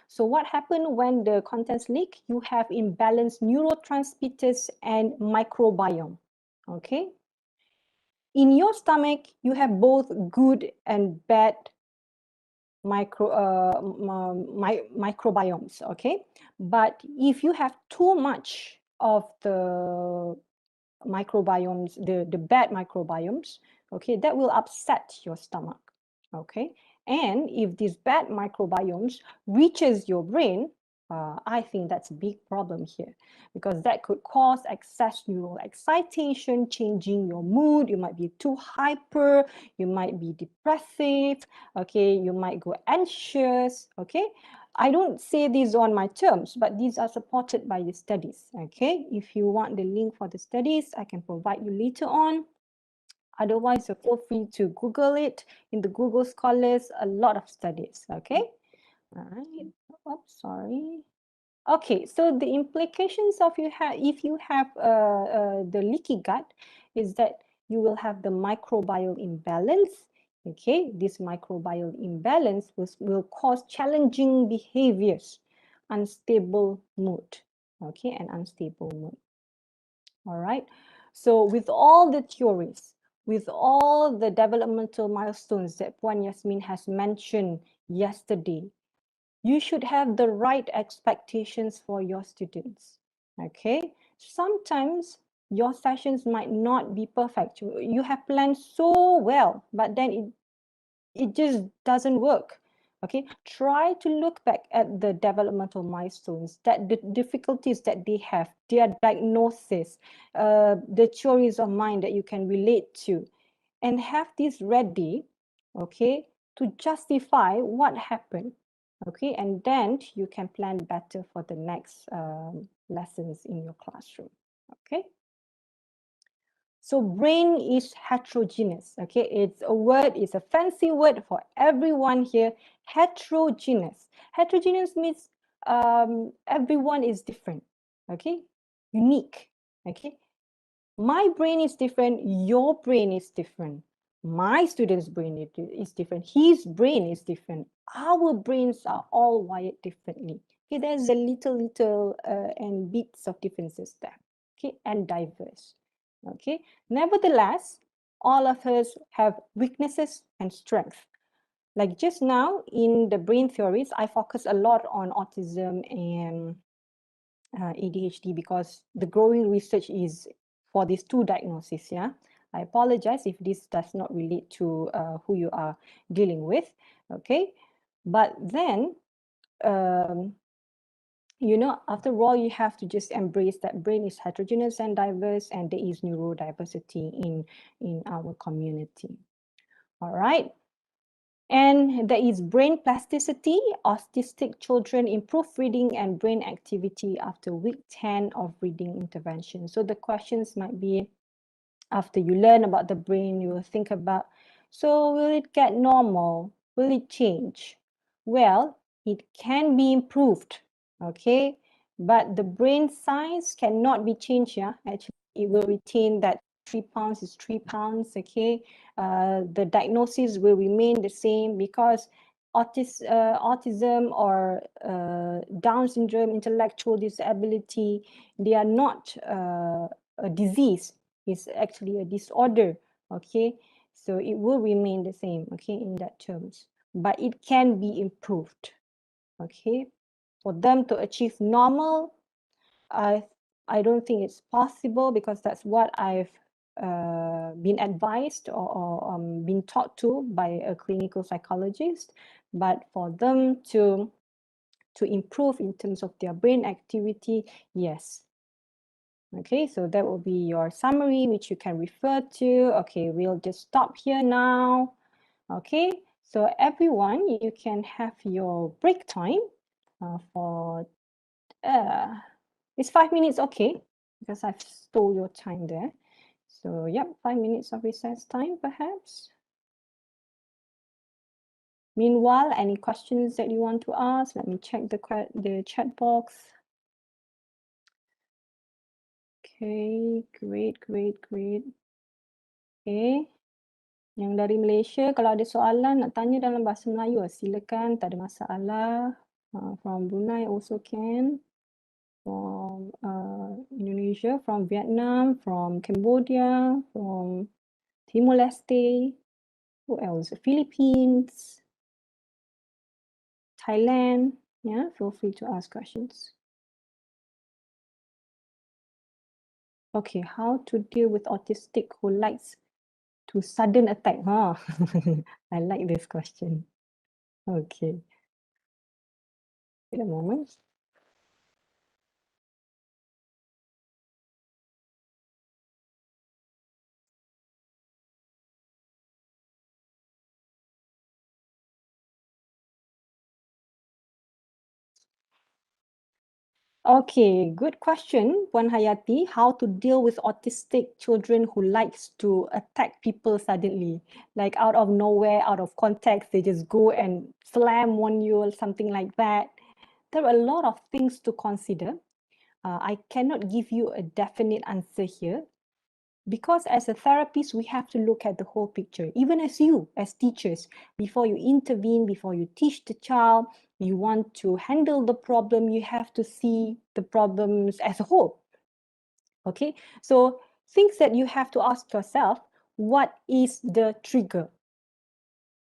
So what happens when the contents leak? You have imbalanced neurotransmitters and microbiome. Okay. In your stomach, you have both good and bad microbiomes, okay? But if you have too much of the microbiomes, the bad microbiomes, okay, that will upset your stomach, okay? And if these bad microbiomes reaches your brain, I think that's a big problem here, because that could cause excess neural excitation, changing your mood. You might be too hyper, you might be depressive, okay, you might go anxious, okay. I don't say these on my terms, but these are supported by the studies, okay. If you want the link for the studies, I can provide you later on. Otherwise, feel free to Google it. In the Google Scholars, a lot of studies, okay. All right. Oh, sorry. Okay, so the implications of if you have the leaky gut is that you will have the microbial imbalance. Okay, this microbial imbalance will cause challenging behaviors, unstable mood. Okay, and unstable mood. All right. So with all the theories, with all the developmental milestones that Puan Yasmin has mentioned yesterday, you should have the right expectations for your students, okay? Sometimes your sessions might not be perfect. You have planned so well, but then it just doesn't work, okay? Try to look back at the developmental milestones, that the difficulties that they have, their diagnosis, the theories of mind that you can relate to, and have this ready, okay, to justify what happened. Okay, and then you can plan better for the next lessons in your classroom. Okay. So brain is heterogeneous. Okay, it's a word, it's a fancy word for everyone here. Heterogeneous. Heterogeneous means everyone is different. Okay, unique. Okay, my brain is different. Your brain is different. My student's brain is different. His brain is different. Our brains are all wired differently. Okay, there's a little and bits of differences there. Okay, and diverse. Okay, nevertheless, all of us have weaknesses and strengths. Like just now in the brain theories, I focus a lot on autism and ADHD because the growing research is for these two diagnoses. Yeah, I apologize if this does not relate to who you are dealing with. Okay, but then you know, after all, you have to just embrace that brain is heterogeneous and diverse, and there is neurodiversity in our community. All right. And there is brain plasticity. Autistic children improve reading and brain activity after week 10 of reading intervention. So the questions might be, after you learn about the brain, you will think about, so will it get normal? Will it change? Well, it can be improved, okay? But the brain size cannot be changed, yeah? Actually, it will retain that 3 pounds is 3 pounds, okay? The diagnosis will remain the same because autism or Down syndrome, intellectual disability, they are not a disease. It's actually a disorder, okay? So it will remain the same, okay, in that terms. But it can be improved, okay? For them to achieve normal, I don't think it's possible because that's what I've been advised or been taught to by a clinical psychologist. But for them to improve in terms of their brain activity, yes. Okay, so that will be your summary, which you can refer to. Okay, we'll just stop here now. Okay, so everyone, you can have your break time for it's 5 minutes, okay, because I've stole your time there. So yep, 5 minutes of recess time perhaps. Meanwhile, any questions that you want to ask? Let me check the chat box. Okay, great. Okay, yang dari Malaysia, kalau ada soalan nak tanya dalam bahasa Melayu, silakan, tak ada masalah. From Brunei also can. From Indonesia, from Vietnam, from Cambodia, from Timor-Leste, who else? Philippines. Thailand, yeah, feel free to ask questions. Okay, how to deal with autistic who likes to sudden attack? Huh? I like this question. Okay. Wait a moment. Okay, good question, Puan Hayati. How to deal with autistic children who likes to attack people suddenly, like out of nowhere, out of context, they just go and slam on you or something like that. There are a lot of things to consider. I cannot give you a definite answer here because as a therapist, we have to look at the whole picture. Even as you, as teachers, before you intervene, before you teach the child, you want to handle the problem, you have to see the problems as a whole. Okay, so things that you have to ask yourself, what is the trigger?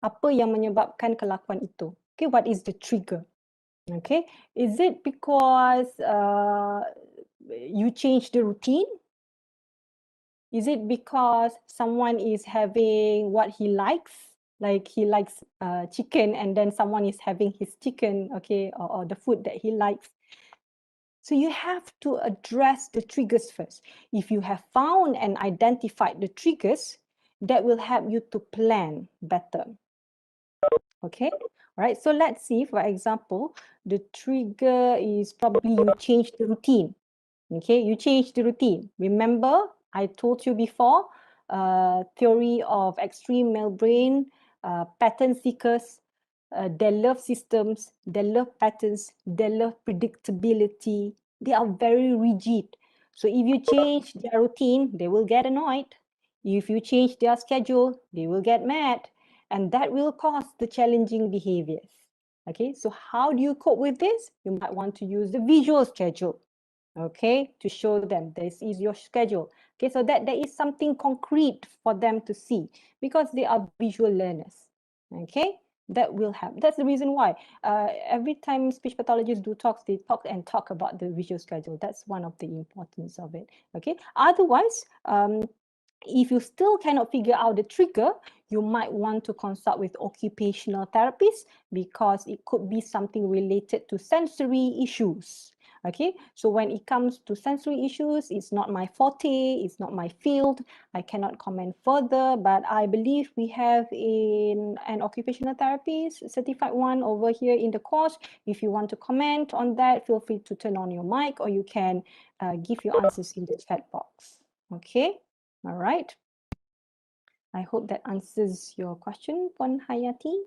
Apa yang menyebabkan kelakuan itu? Okay, what is the trigger? Okay, is it because you change the routine? Is it because someone is having what he likes? Like he likes chicken and then someone is having his chicken, okay, or the food that he likes. So you have to address the triggers first. If you have found and identified the triggers, that will help you to plan better. Okay, all right, so let's see, for example, the trigger is probably you change the routine. Okay, you change the routine. Remember, I told you before, theory of extreme male brain, pattern seekers, they love systems, they love patterns, they love predictability. They are very rigid. So if you change their routine, they will get annoyed. If you change their schedule, they will get mad. And that will cause the challenging behaviors. Okay, so how do you cope with this? You might want to use the visual schedule. Okay, to show them this is your schedule. Okay, so that there is something concrete for them to see because they are visual learners. Okay, that will help. That's the reason why every time speech pathologists do talks, they talk about the visual schedule. That's one of the importance of it. Okay, otherwise, if you still cannot figure out the trigger, you might want to consult with occupational therapists because it could be something related to sensory issues. Okay, so when it comes to sensory issues, it's not my forte, it's not my field. I cannot comment further, but I believe we have an occupational therapist, certified one over here in the course. If you want to comment on that, feel free to turn on your mic or you can give your answers in the chat box. Okay, all right. I hope that answers your question, Puan Hayati.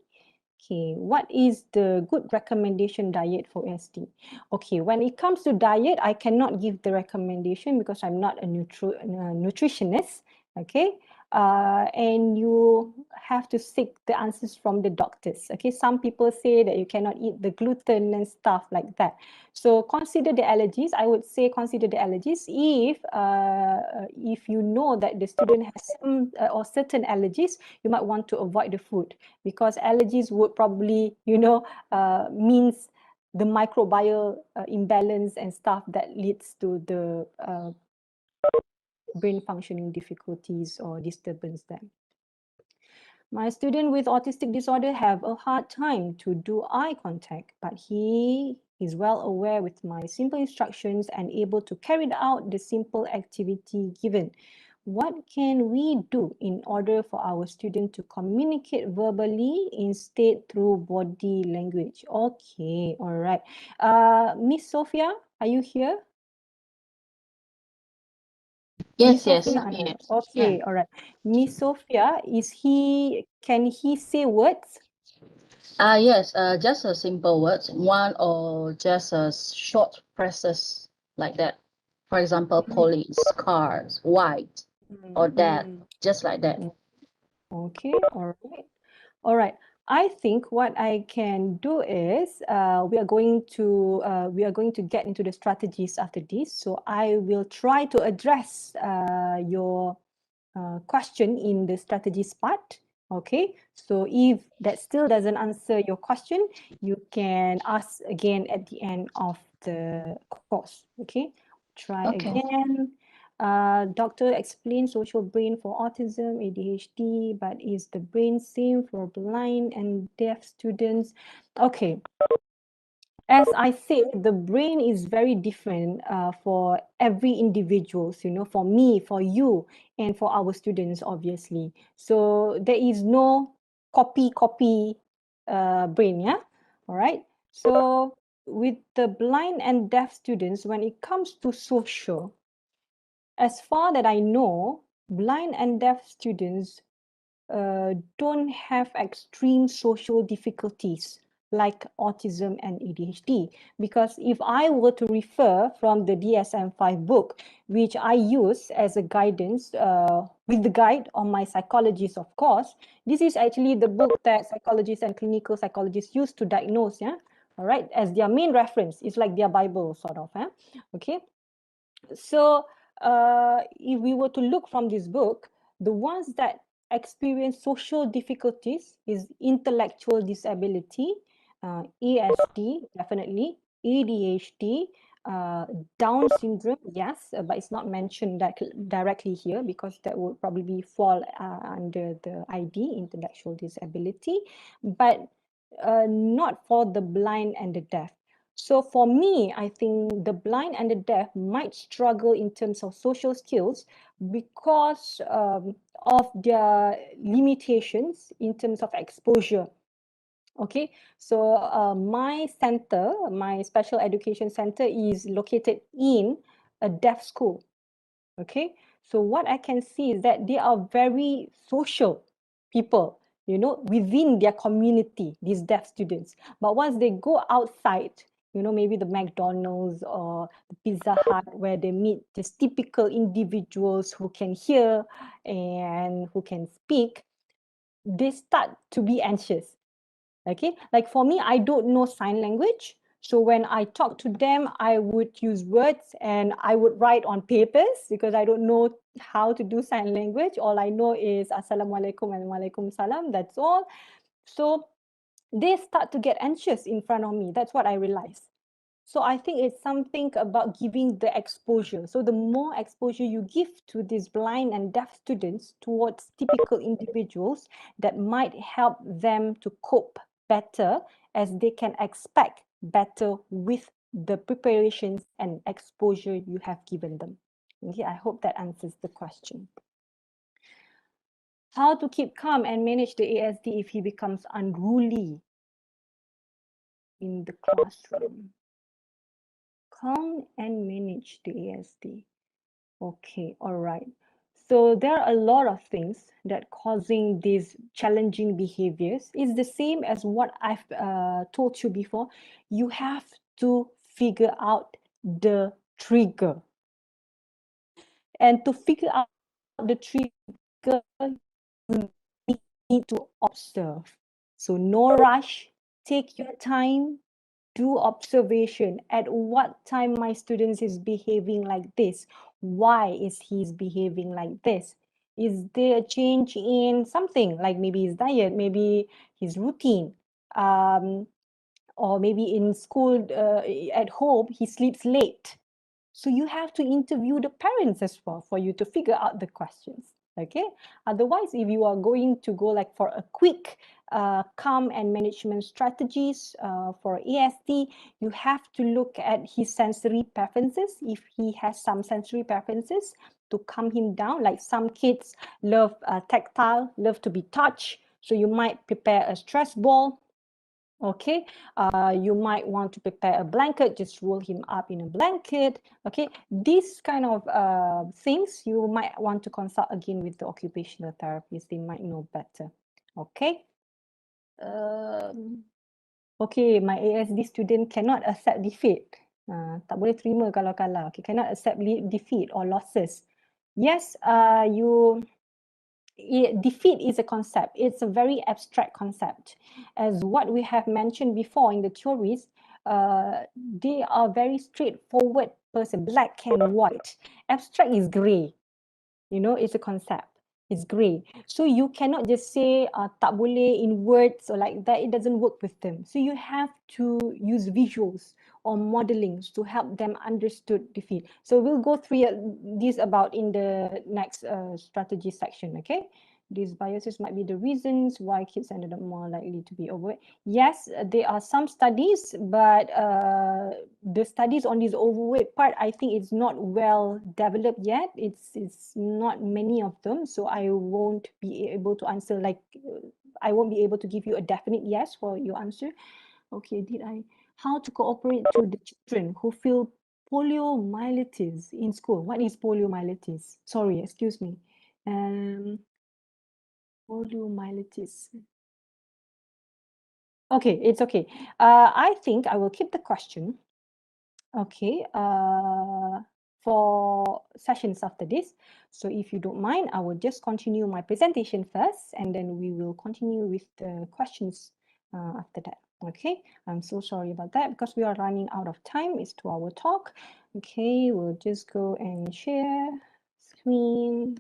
Okay, what is the good recommendation diet for SD? Okay, when it comes to diet, I cannot give the recommendation because I'm not a nutritionist, okay? And you have to seek the answers from the doctors, okay? Some people say that you cannot eat the gluten and stuff like that. So consider the allergies. I would say consider the allergies if you know that the student has some or certain allergies, you might want to avoid the food because allergies would probably, means the microbial imbalance and stuff that leads to the brain functioning difficulties or disturbance then. My student with autistic disorder have a hard time to do eye contact, but he is well aware with my simple instructions and able to carry out the simple activity given. What can we do in order for our student to communicate verbally instead through body language? Okay, all right. Miss Sophia, are you here? Yes, Miss yes. Sophia? Yes. Okay, Yeah. all right. Miss Sophia, can he say words? Yes, just a simple words, one or just a short presses like that. For example, police, cars, white, or that, just like that. Okay, all right. All right. I think what I can do is we are going to get into the strategies after this. So I will try to address your question in the strategies part. Okay, so if that still doesn't answer your question, you can ask again at the end of the course. Okay, try Okay. again. Doctor explained social brain for autism, ADHD, but is the brain same for blind and deaf students? Okay, as I said, the brain is very different for every individual, you know, for me, for you, and for our students, obviously. So there is no copy brain, yeah? All right. So with the blind and deaf students, when it comes to social, as far that I know, blind and deaf students don't have extreme social difficulties like autism and ADHD. Because if I were to refer from the DSM-5 book, which I use as a guidance with the guide on my psychologist, of course, this is actually the book that psychologists and clinical psychologists use to diagnose, yeah? All right, as their main reference. It's like their Bible, sort of, okay? So if we were to look from this book, the ones that experience social difficulties is intellectual disability, ASD, definitely, ADHD, Down syndrome, yes, but it's not mentioned directly here because that would probably fall under the ID, intellectual disability, but not for the blind and the deaf. So for me, I think the blind and the deaf might struggle in terms of social skills because of their limitations in terms of exposure. Okay, so my center, my special education center is located in a deaf school. Okay, so what I can see is that they are very social people, you know, within their community, these deaf students. But once they go outside, you know, maybe the McDonald's or the Pizza Hut, where they meet just typical individuals who can hear and who can speak, they start to be anxious. Okay, like for me, I don't know sign language. So when I talk to them, I would use words and I would write on papers because I don't know how to do sign language. All I know is Assalamualaikum and Walaikum Salam. That's all. So they start to get anxious in front of me. That's what I realized. So I think it's something about giving the exposure. So the more exposure you give to these blind and deaf students towards typical individuals, that might help them to cope better as they can expect better with the preparations and exposure you have given them. Okay, I hope that answers the question. How to keep calm and manage the ASD if he becomes unruly in the classroom? Calm and manage the ASD. Okay, all right. So there are a lot of things that causing these challenging behaviors. It's the same as what I've told you before. You have to figure out the trigger. And to figure out the trigger, you need to observe. So no rush, take your time, do observation. At what time my students is behaving like this? Why is he behaving like this? Is there a change in something like maybe his diet, maybe his routine, or maybe in school, at home, he sleeps late. So you have to interview the parents as well for you to figure out the questions. Okay. Otherwise, if you are going to go like for a quick calm and management strategies for ASD, you have to look at his sensory preferences. If he has some sensory preferences to calm him down, like some kids love tactile, love to be touched. So you might prepare a stress ball. Okay, you might want to prepare a blanket, just roll him up in a blanket. Okay, these kind of things you might want to consult again with the occupational therapist. They might know better. Okay. Okay, my ASD student cannot accept defeat. Tak boleh terima kalau kalah. Okay, cannot accept defeat or losses. Yes, defeat is a concept. It's a very abstract concept. As what we have mentioned before in the theories, they are very straightforward person, black and white. Abstract is gray. You know, it's a concept. It's grey. So you cannot just say tak boleh in words or like that. It doesn't work with them. So you have to use visuals or modelings to help them understood the field. So we'll go through this about in the next strategy section, okay? These biases might be the reasons why kids ended up more likely to be overweight. Yes, there are some studies, but the studies on this overweight part, I think it's not well developed yet. It's not many of them, so I won't be able to answer I won't be able to give you a definite yes for your answer. Okay, how to cooperate to the children who feel poliomyelitis in school? What is poliomyelitis? Sorry, excuse me. Poliomyelitis. Okay, it's okay. I think I will keep the question. Okay, for sessions after this. So if you don't mind, I will just continue my presentation first, and then we will continue with the questions after that. Okay, I'm so sorry about that because we are running out of time. It's 2-hour talk. Okay, we'll just go and share screen.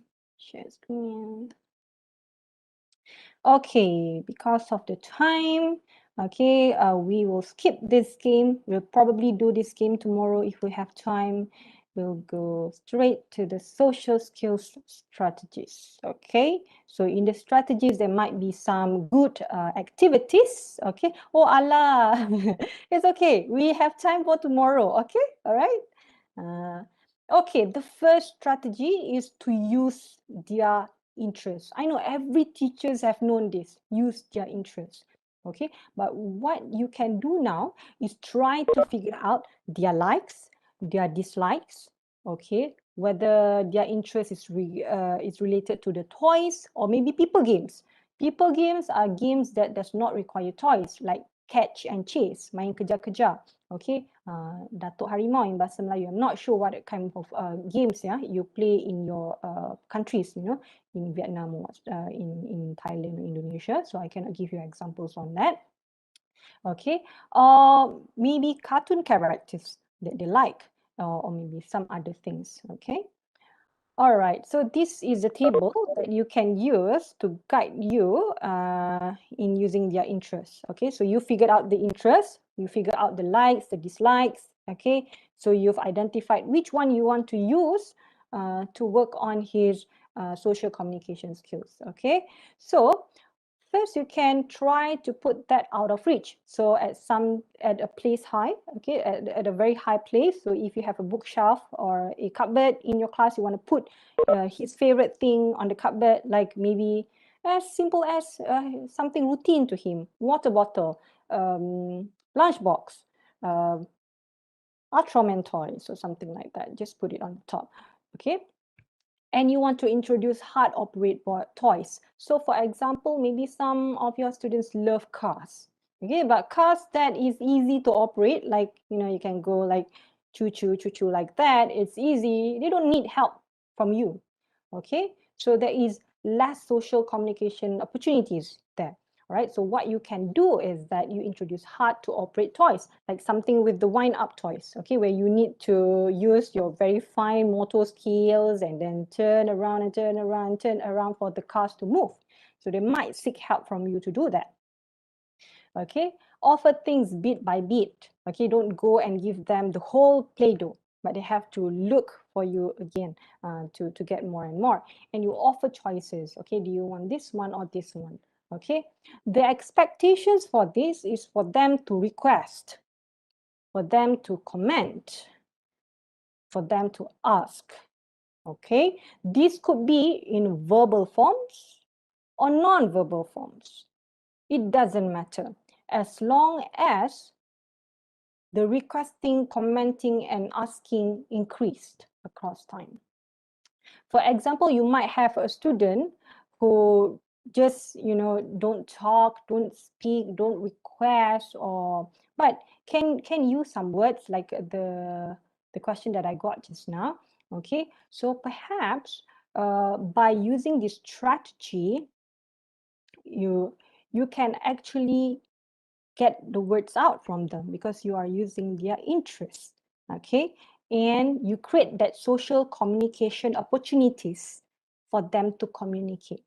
Okay, because of the time, okay, we will skip this game. We'll probably do this game tomorrow if we have time. We'll go straight to the social skills strategies, okay? So in the strategies, there might be some good activities, okay? Oh, Allah, it's okay. We have time for tomorrow, okay? All right? Okay, the first strategy is to use their interest. I know every teachers have known this, use their interest. Okay, but what you can do now is try to figure out their likes, their dislikes, okay, whether their interest is related to the toys or maybe people games. People games are games that does not require toys, like catch and chase, main kejar-kejar. Okay, Datuk Harimau in bahasa Melayu. I'm not sure what kind of games you play in your countries, in Vietnam or in Thailand or Indonesia. So I cannot give you examples on that. Okay, or maybe cartoon characters that they like, or maybe some other things. Okay. All right, so this is a table that you can use to guide you in using their interests. Okay, so you figured out the interests, you figure out the likes, the dislikes. Okay, so you've identified which one you want to use to work on his social communication skills. Okay, so first, you can try to put that out of reach. So at a place high, okay, at a very high place. So if you have a bookshelf or a cupboard in your class, you want to put his favorite thing on the cupboard, like maybe as simple as something routine to him: water bottle, lunchbox, Ultraman toys, or something like that. Just put it on the top, okay? And you want to introduce hard operate toys. So for example, maybe some of your students love cars, okay, but cars that is easy to operate, like, you can go like choo-choo, choo-choo like that. It's easy. They don't need help from you, okay? So there is less social communication opportunities there. All right, so what you can do is that you introduce hard to operate toys, like something with the wind up toys, okay, where you need to use your very fine motor skills and then turn around and turn around, turn around for the cars to move. So they might seek help from you to do that. Okay, offer things bit by bit. Okay, don't go and give them the whole Play-Doh, but they have to look for you again to get more and more. And you offer choices. Okay, do you want this one or this one? Okay, the expectations for this is for them to request, for them to comment, for them to ask. Okay, this could be in verbal forms or non-verbal forms. It doesn't matter, as long as the requesting, commenting, and asking increased across time. For example, you might have a student who just, don't talk, don't speak, don't request, but can use some words, like the question that I got just now. Okay, so perhaps by using this strategy, you can actually get the words out from them because you are using their interests. Okay, and you create that social communication opportunities for them to communicate.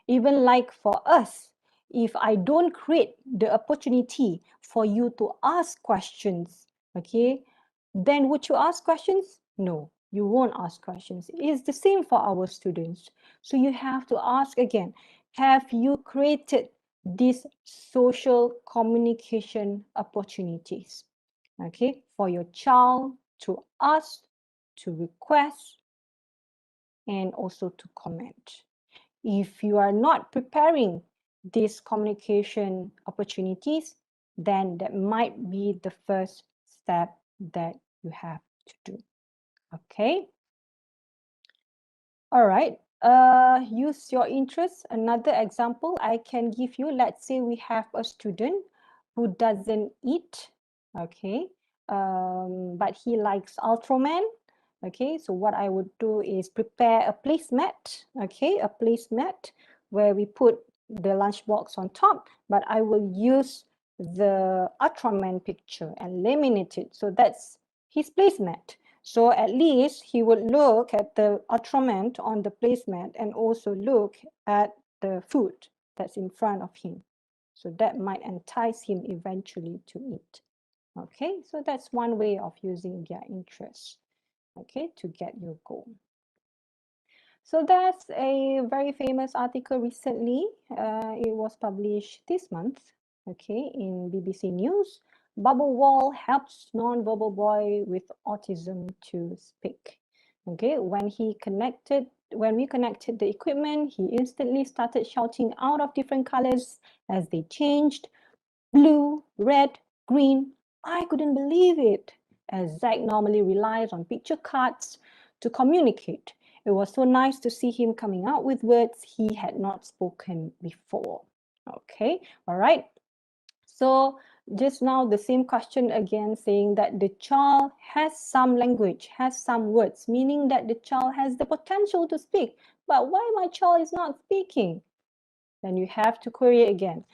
Even like for us, if I don't create the opportunity for you to ask questions, okay, then would you ask questions? No, you won't ask questions. It's the same for our students. So you have to ask again, have you created these social communication opportunities, okay, for your child to ask, to request, and also to comment? If you are not preparing these communication opportunities, then that might be the first step that you have to do. Okay. All right. Use your interest. Another example I can give you, let's say we have a student who doesn't eat, okay, but he likes Ultraman. Okay, so what I would do is prepare a placemat, okay, a placemat where we put the lunchbox on top, but I will use the Ultraman picture and laminate it. So that's his placemat. So at least he would look at the Ultraman on the placemat and also look at the food that's in front of him. So that might entice him eventually to eat. Okay, so that's one way of using their interest, okay, to get your goal. So that's a very famous article recently. It was published this month, okay, in BBC News. Bubble wall helps non-verbal boy with autism to speak. Okay, when we connected the equipment, he instantly started shouting out of different colors as they changed. Blue, red, green. I couldn't believe it, as Zach normally relies on picture cards to communicate. It was so nice to see him coming out with words he had not spoken before. Okay, all right. So just now the same question again, saying that the child has some language, has some words, meaning that the child has the potential to speak. But why my child is not speaking? Then you have to query again.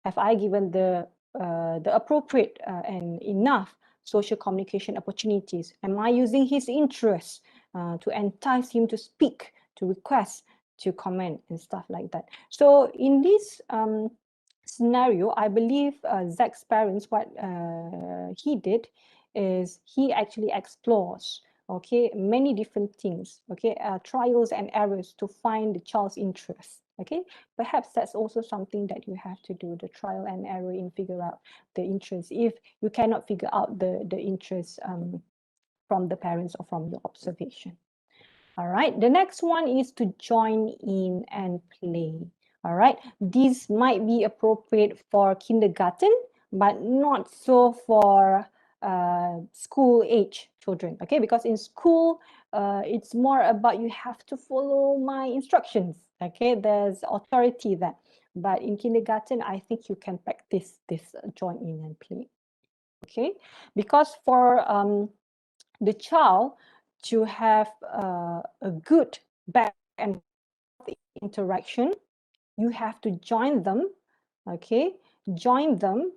Have I given the appropriate and enough social communication opportunities? Am I using his interests to entice him to speak, to request, to comment and stuff like that? So in this scenario, I believe Zach's parents, what he did is he actually explores, okay, many different things, okay, trials and errors to find the child's interest. Okay, perhaps that's also something that you have to do, the trial and error in figure out the interest if you cannot figure out the interest from the parents or from your observation. All right, the next one is to join in and play. All right, this might be appropriate for kindergarten, but not so for school age children, okay, because in school it's more about you have to follow my instructions, okay, there's authority there, but in kindergarten I think you can practice this join in and play, okay, because for the child to have a good back and forth interaction, you have to join them, okay, join them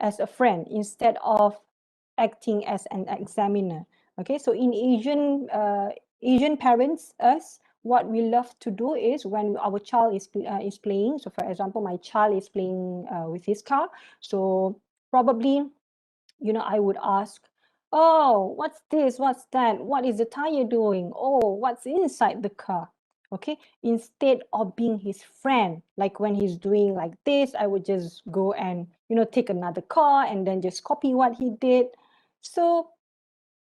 as a friend instead of acting as an examiner. Okay, so in Asian parents, us, what we love to do is when our child is playing. So, for example, my child is playing with his car. So probably, you know, I would ask, "Oh, what's this? What's that? What is the tire doing? Oh, what's inside the car?" Okay, instead of being his friend, like when he's doing like this, I would just go and, you know, take another car and then just copy what he did. So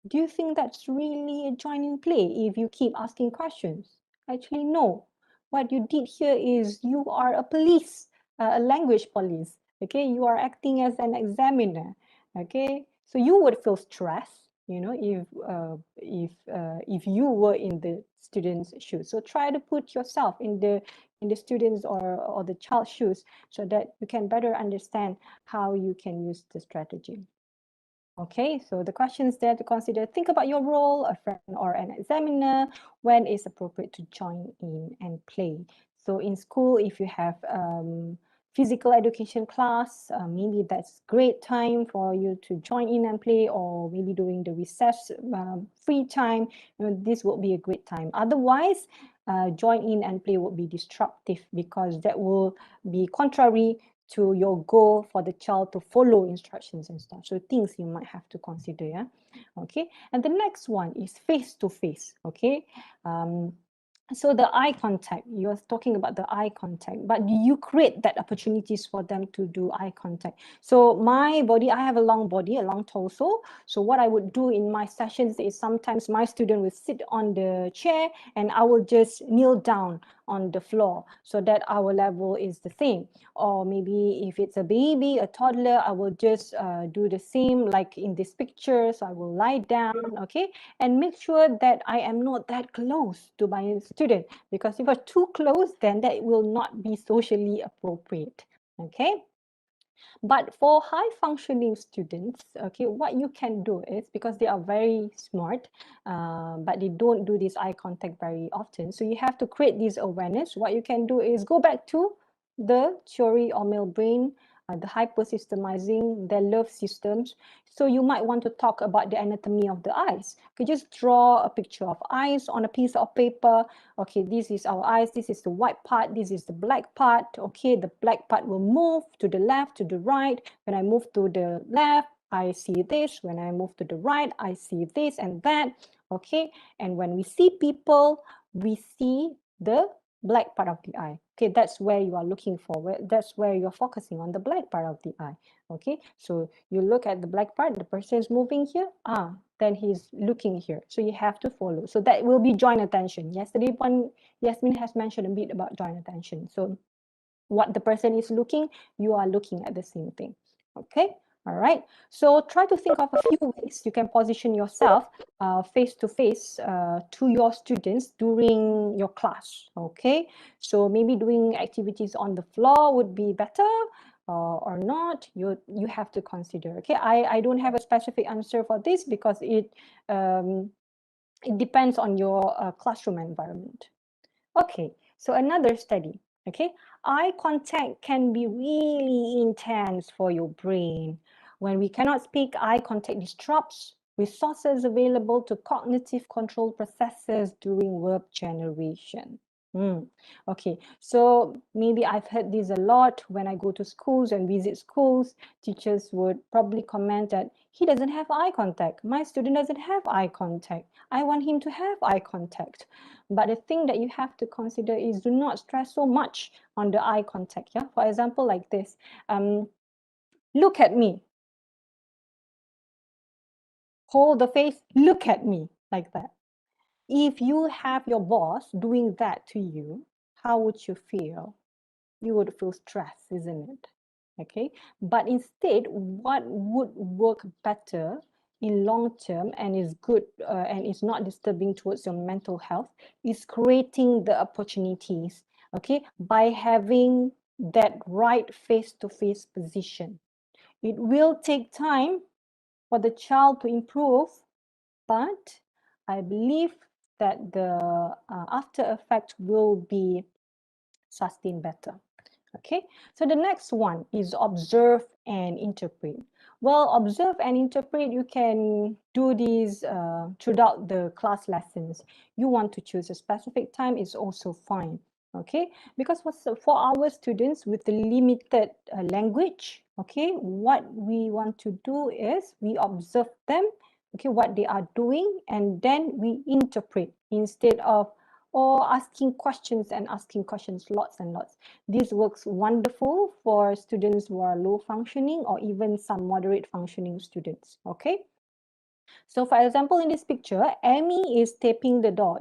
do you think that's really a joining play if you keep asking questions? Actually, no. What you did here is you are a police, a language police. Okay, you are acting as an examiner. Okay, so you would feel stressed, you know, if you were in the student's shoes. So try to put yourself in the student's or the child's shoes so that you can better understand how you can use the strategy. Okay, so the questions there to consider: think about your role, a friend or an examiner, when it's appropriate to join in and play. So in school, if you have physical education class, maybe that's great time for you to join in and play, or maybe during the recess free time, you know, this will be a great time. Otherwise, join in and play would be disruptive, because that will be contrary to your goal for the child to follow instructions and stuff. So things you might have to consider, yeah. Okay, and the next one is face to face. Okay, so the eye contact, you're talking about the eye contact, but you create that opportunities for them to do eye contact. So my body, I have a long body, a long torso. So what I would do in my sessions is sometimes my student will sit on the chair and I will just kneel down on the floor so that our level is the same. Or maybe if it's a baby, a toddler, I will just do the same like in this picture. So I will lie down, okay, and make sure that I am not that close to my student, because if I'm too close, then that will not be socially appropriate, okay. But for high functioning students, okay, what you can do is, because they are very smart, but they don't do this eye contact very often, so you have to create this awareness. What you can do is go back to the theory of male brain, the hypersystemizing, their love systems. So you might want to talk about the anatomy of the eyes. You could just draw a picture of eyes on a piece of paper. Okay, this is our eyes, this is the white part, this is the black part. Okay, the black part will move to the left, to the right. When I move to the left, I see this. When I move to the right, I see this and that. Okay, and when we see people, we see the black part of the eye. Okay, that's where you are looking for. That's where you're focusing on, the black part of the eye. Okay, so you look at the black part, the person is moving here, then he's looking here. So you have to follow. So that will be joint attention. Yesterday, Yasmin has mentioned a bit about joint attention. So what the person is looking, you are looking at the same thing. Okay, all right. So try to think of a few ways you can position yourself face to face to your students during your class. Okay, so maybe doing activities on the floor would be better. Or not, you have to consider. Okay, I don't have a specific answer for this because it depends on your classroom environment. Okay, so another study. Okay, eye contact can be really intense for your brain. When we cannot speak, eye contact disrupts resources available to cognitive control processes during verb generation. Okay, so maybe I've heard this a lot when I go to schools and visit schools. Teachers would probably comment that he doesn't have eye contact. My student doesn't have eye contact. I want him to have eye contact. But the thing that you have to consider is do not stress so much on the eye contact. Yeah, for example, like this. Look at me. Hold the face, look at me, like that. If you have your boss doing that to you, how would you feel? You would feel stressed, isn't it? Okay, but instead, what would work better in long term and is good and is not disturbing towards your mental health is creating the opportunities, okay, by having that right face-to-face position. It will take time for the child to improve, but I believe that the after effect will be sustained better. Okay, so the next one is observe and interpret. Well, observe and interpret, you can do these throughout the class lessons. You want to choose a specific time, is also fine. Okay, because for our students with the limited language, okay, what we want to do is we observe them, okay, what they are doing, and then we interpret instead of asking questions lots and lots. This works wonderful for students who are low functioning or even some moderate functioning students, okay? So for example, in this picture, Amy is tapping the door,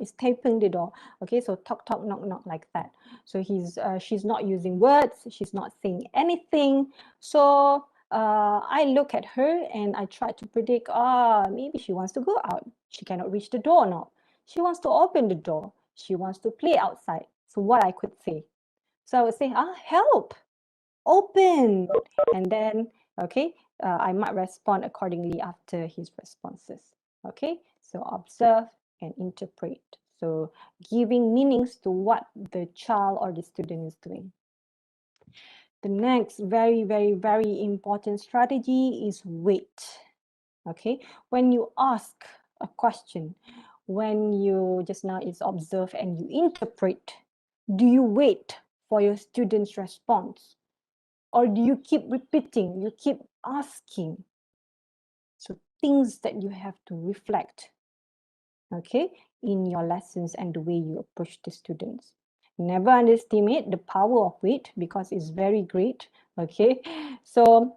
okay? So talk, talk, knock, knock, like that. So she's not using words, she's not saying anything. So I look at her and I try to predict, maybe she wants to go out. She cannot reach the doorknob. She wants to open the door. She wants to play outside. So what I could say? So I would say, help, open. And then, okay, I might respond accordingly after his responses. Okay, so observe and interpret. So giving meanings to what the child or the student is doing. The next very, very, very important strategy is wait. Okay, when you ask a question, when you just now is observe and you interpret, do you wait for your student's response? Or do you keep repeating, you keep asking? So things that you have to reflect, okay, in your lessons and the way you approach the students. Never underestimate the power of wait because it's very great, okay? So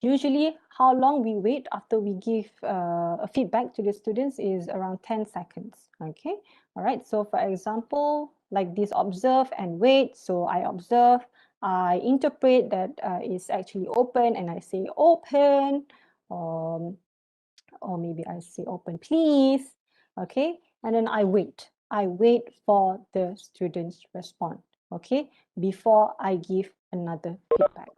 usually how long we wait after we give a feedback to the students is around 10 seconds, okay? All right, so for example, like this observe and wait. So I observe, I interpret that it's actually open and I say open, or maybe I say open please, okay? And then I wait for the students' response, okay? Before I give another feedback.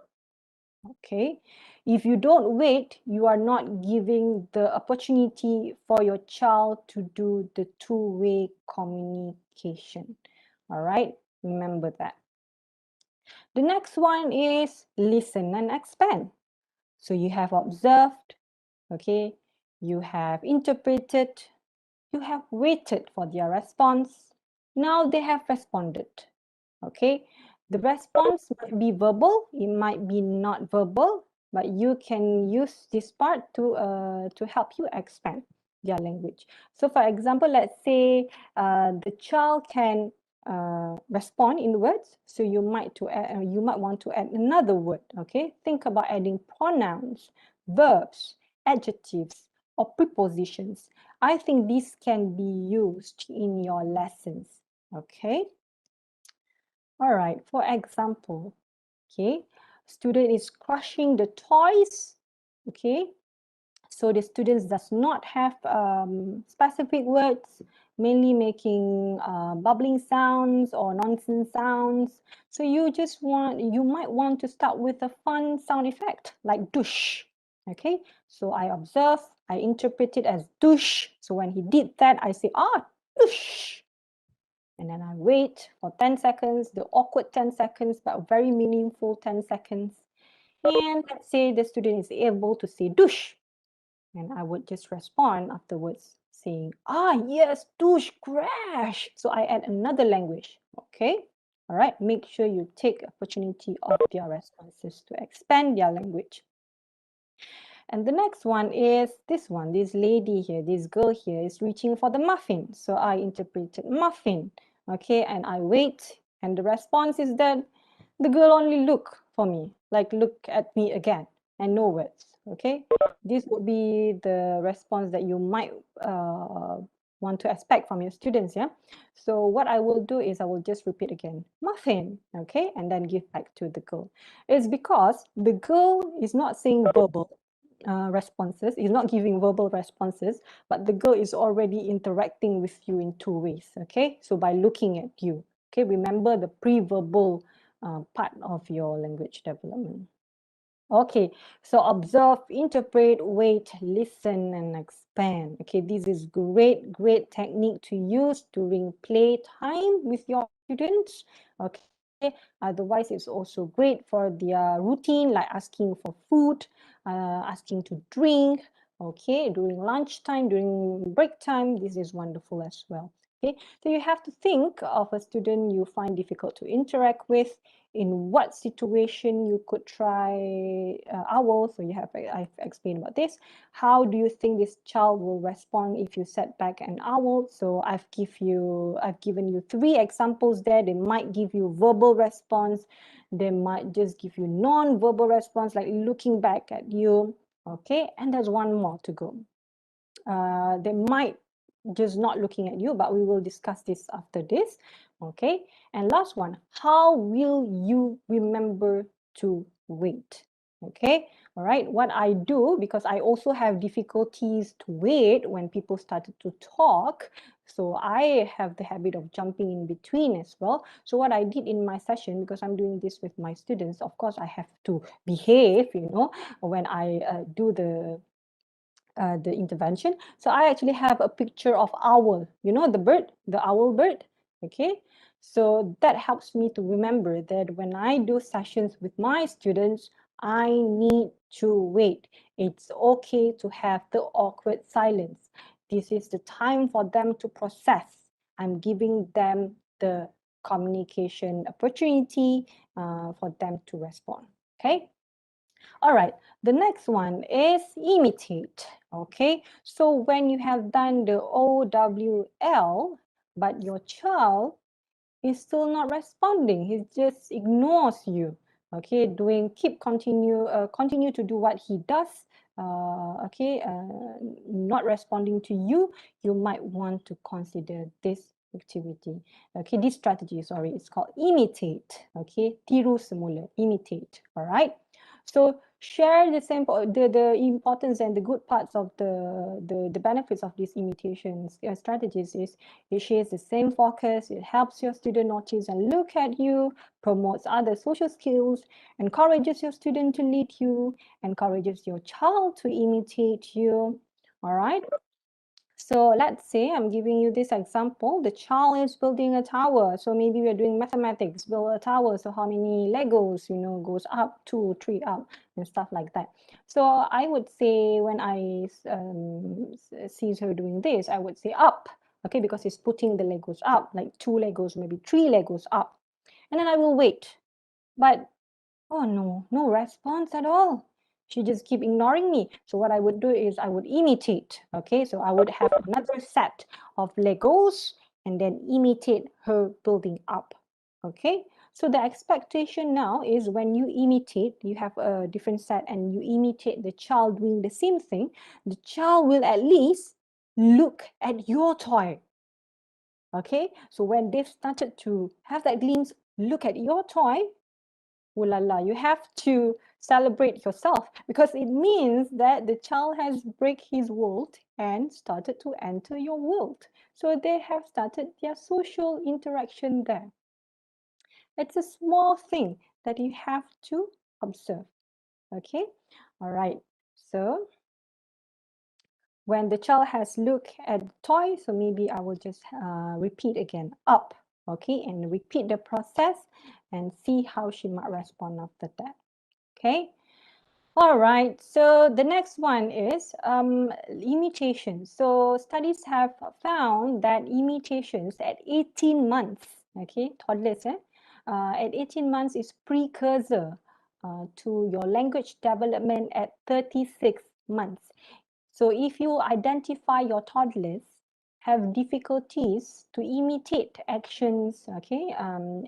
Okay, if you don't wait, you are not giving the opportunity for your child to do the two-way communication. All right, remember that. The next one is listen and expand. So you have observed, okay, you have interpreted, you have waited for their response. Now they have responded, okay? The response might be verbal, it might be not verbal, but you can use this part to help you expand their language. So for example, let's say the child can respond in words, so you might want to add another word, okay? Think about adding pronouns, verbs, adjectives, or prepositions. I think this can be used in your lessons, okay? All right, for example, okay, student is crushing the toys, okay? So the students does not have specific words, mainly making bubbling sounds or nonsense sounds. So you might want to start with a fun sound effect like douche, okay? So I observe, I interpret it as douche. So when he did that, I say, douche. And then I wait for 10 seconds, the awkward 10 seconds, but very meaningful 10 seconds. And let's say the student is able to say douche. And I would just respond afterwards saying, yes, douche, crash. So I add another language, okay? All right, make sure you take opportunity of their responses to expand their language. And the next one is this one, this lady here, this girl here is reaching for the muffin. So I interpreted muffin, okay? And I wait, and the response is that the girl only look for me, like look at me again, and no words, okay? This would be the response that you might want to expect from your students, yeah? So what I will do is I will just repeat again, muffin, okay? And then give back to the girl. It's because the girl is not saying verbal responses, is not giving verbal responses, but the girl is already interacting with you in two ways, okay? So by looking at you, okay? Remember the pre-verbal part of your language development. Okay, so observe, interpret, wait, listen, and expand. Okay, this is great technique to use during playtime with your students. Okay, otherwise it's also great for their routine, like asking for food, asking to drink. Okay, during lunchtime, during break time, this is wonderful as well. Okay, so you have to think of a student you find difficult to interact with, in what situation you could try owl. So I've explained about this. How do you think this child will respond if you set back an owl? So I've given you 3 examples there. They might give you verbal response. They might just give you non-verbal response, like looking back at you. Okay, and there's one more to go. They might just not looking at you, but we will discuss this after this. Okay, and last one, how will you remember to wait? Okay, all right, what I do, because I also have difficulties to wait when people started to talk, so I have the habit of jumping in between as well. So what I did in my session, because I'm doing this with my students, of course I have to behave, when I do the intervention. So I actually have a picture of owl, the bird, the owl bird, okay? So that helps me to remember that when I do sessions with my students, I need to wait. It's okay to have the awkward silence. This is the time for them to process. I'm giving them the communication opportunity for them to respond. Okay. All right. The next one is imitate. Okay. So when you have done the OWL, but your child is still not responding, he just ignores you. Okay, continue to do what he does. Not responding to you, you might want to consider this activity. Okay, this strategy, sorry, it's called imitate. Okay, tiru semula, imitate. All right. So share the importance and the good parts of the benefits of these imitation strategies is it shares the same focus, it helps your student notice and look at you, promotes other social skills, encourages your student to lead you, encourages your child to imitate you. All right. So let's say I'm giving you this example. The child is building a tower. So maybe we're doing mathematics, build a tower. So how many Legos, goes up, 2, 3 up and stuff like that. So I would say when I see her doing this, I would say up, okay, because he's putting the Legos up, like 2 Legos, maybe 3 Legos up. And then I will wait. But, oh no response at all. She just keep ignoring me. So what I would do is I would imitate. Okay, so I would have another set of Legos and then imitate her building up. Okay, so the expectation now is when you imitate, you have a different set and you imitate the child doing the same thing, the child will at least look at your toy. Okay, so when they've started to have that glimpse, look at your toy, ooh la la, you have to celebrate yourself because it means that the child has break his world and started to enter your world. So they have started their social interaction there. It's a small thing that you have to observe. Okay, all right. So when the child has looked at the toy, so maybe I will just repeat again, up, okay, and repeat the process and see how she might respond after that. Okay. All right. So the next one is imitation. So studies have found that imitations at 18 months, okay, toddlers, at 18 months is precursor to your language development at 36 months. So if you identify your toddlers have difficulties to imitate actions, okay,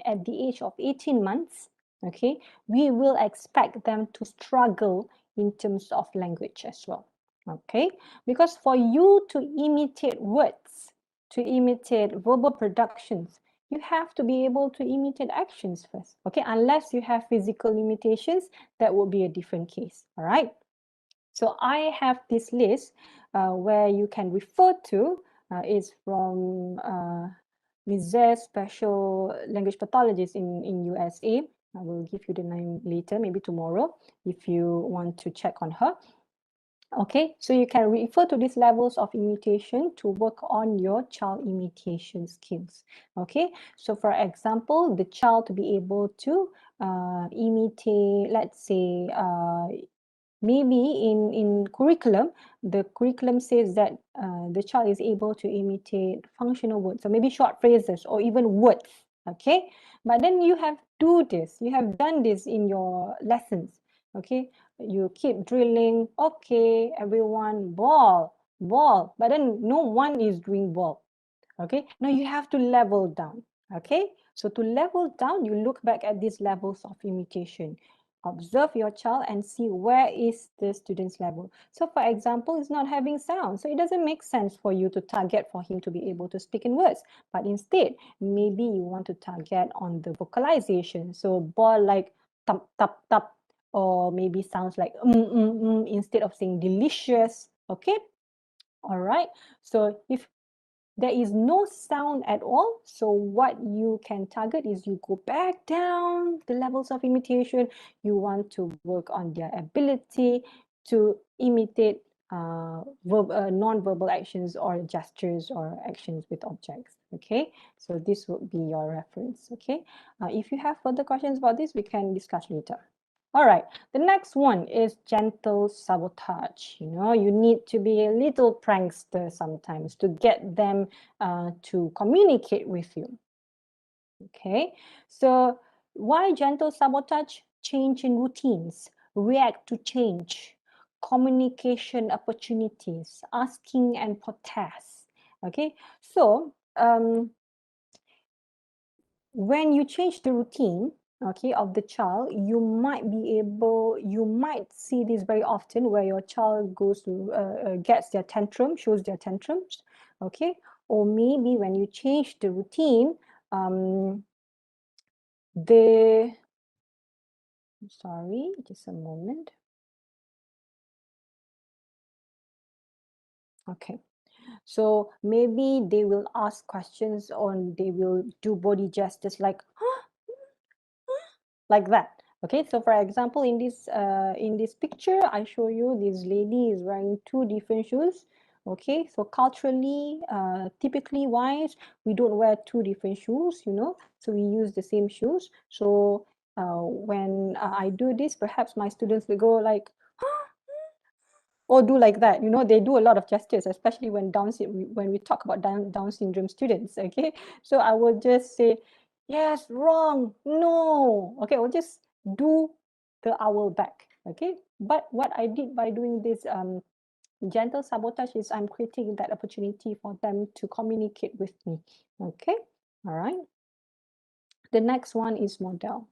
at the age of 18 months, okay, we will expect them to struggle in terms of language as well, okay? Because for you to imitate words, to imitate verbal productions, you have to be able to imitate actions first, okay? Unless you have physical limitations, that would be a different case, all right? So I have this list where you can refer to. It's from Ms. Special Language Pathologist in USA. I will give you the name later, maybe tomorrow, if you want to check on her. Okay, so you can refer to these levels of imitation to work on your child imitation skills. Okay, so for example, the child to be able to imitate, let's say, maybe in curriculum, the curriculum says that the child is able to imitate functional words, so maybe short phrases or even words, okay? But then you have done this in your lessons, okay? You keep drilling, okay, everyone, ball, but then no one is doing ball, okay? Now you have to level down, okay? So to level down, you look back at these levels of imitation. Observe your child and see where is the student's level. So for example, it's not having sound. So it doesn't make sense for you to target for him to be able to speak in words. But instead, maybe you want to target on the vocalization. So ball like tap, tap, tap, or maybe sounds like instead of saying delicious. Okay. All right. So if there is no sound at all, so what you can target is you go back down the levels of imitation. You want to work on their ability to imitate non-verbal actions or gestures or actions with objects. Okay, so this would be your reference. Okay, if you have further questions about this, we can discuss later. All right, the next one is gentle sabotage. You know, you need to be a little prankster sometimes to get them to communicate with you. Okay, so why gentle sabotage? Change in routines, react to change, communication opportunities, asking and protest. Okay, so when you change the routine, okay, of the child, you might see this very often where your child goes to gets their tantrum, shows their tantrums, okay, or maybe when you change the routine, sorry, just a moment. Okay, so maybe they will ask questions or they will do body gestures like like that. Okay, so for example, in this picture, I show you this lady is wearing two different shoes. Okay, so culturally, typically wise, we don't wear two different shoes, you know, so we use the same shoes. So when I do this, perhaps my students will go like, or do like that, you know, they do a lot of gestures, especially when when we talk about Down syndrome students. Okay, so I will just say, yes, wrong, no. Okay, I'll just do the owl back. Okay, but what I did by doing this gentle sabotage is I'm creating that opportunity for them to communicate with me. Okay, all right. The next one is model.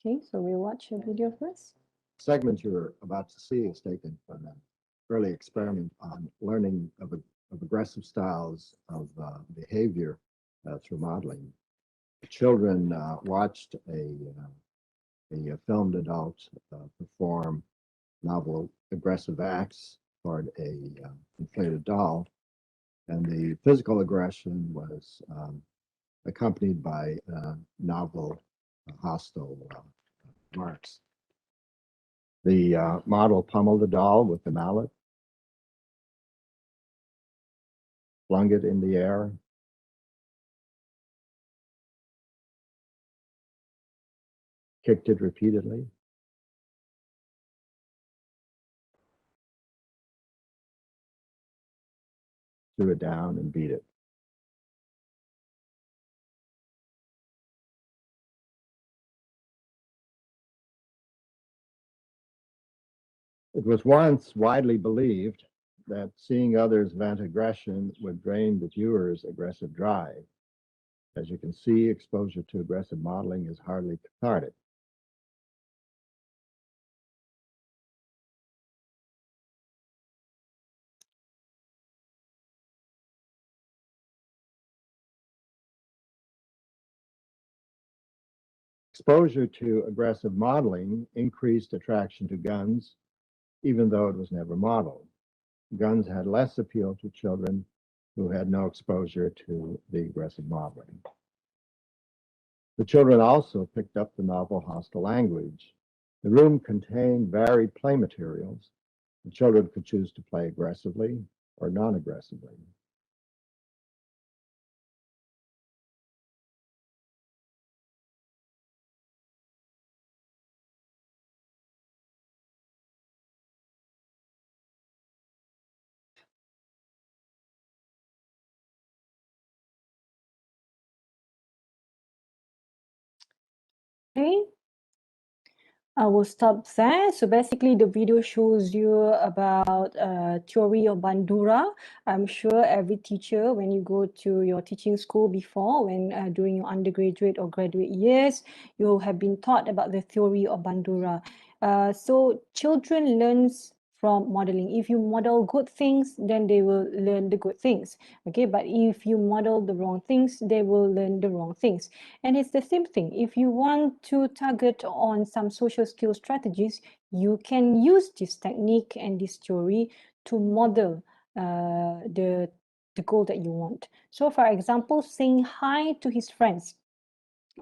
Okay, so we watch a video first. Segment you're about to see is taken from an early experiment on learning of aggressive styles of behavior through modeling. The children watched a filmed adult perform novel aggressive acts toward a inflated doll, and the physical aggression was accompanied by novel hostile marks. The model pummeled the doll with the mallet, flung it in the air, kicked it repeatedly, threw it down, and beat it. It was once widely believed that seeing others vent aggression would drain the viewer's aggressive drive. As you can see, exposure to aggressive modeling is hardly cathartic. Exposure to aggressive modeling increased attraction to guns, even though it was never modeled. Guns had less appeal to children who had no exposure to the aggressive modeling. The children also picked up the novel hostile language. The room contained varied play materials. The children could choose to play aggressively or non-aggressively. Okay, I will stop there. So basically the video shows you about Theory of Bandura. I'm sure every teacher, when you go to your teaching school before, when during your undergraduate or graduate years, you have been taught about the Theory of Bandura. So children learns from modeling. If you model good things, then they will learn the good things. Okay, but if you model the wrong things, they will learn the wrong things. And it's the same thing. If you want to target on some social skill strategies, you can use this technique and this theory to model the goal that you want. So for example, saying hi to his friends.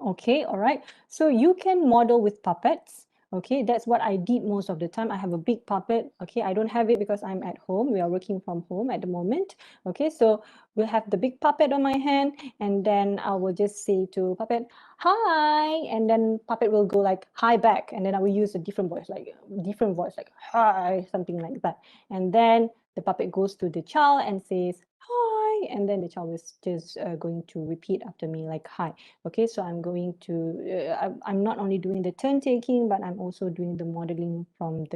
Okay, all right. So you can model with puppets. Okay, that's what I did most of the time. I have a big puppet. Okay, I don't have it because I'm at home. We are working from home at the moment. Okay, so we'll have the big puppet on my hand, and then I will just say to puppet, hi, and then puppet will go like hi back, and then I will use a different voice, like hi, something like that. And then the puppet goes to the child and says hi, and then the child is just going to repeat after me like hi. Okay, so I'm going to I'm not only doing the turn taking, but I'm also doing the modeling from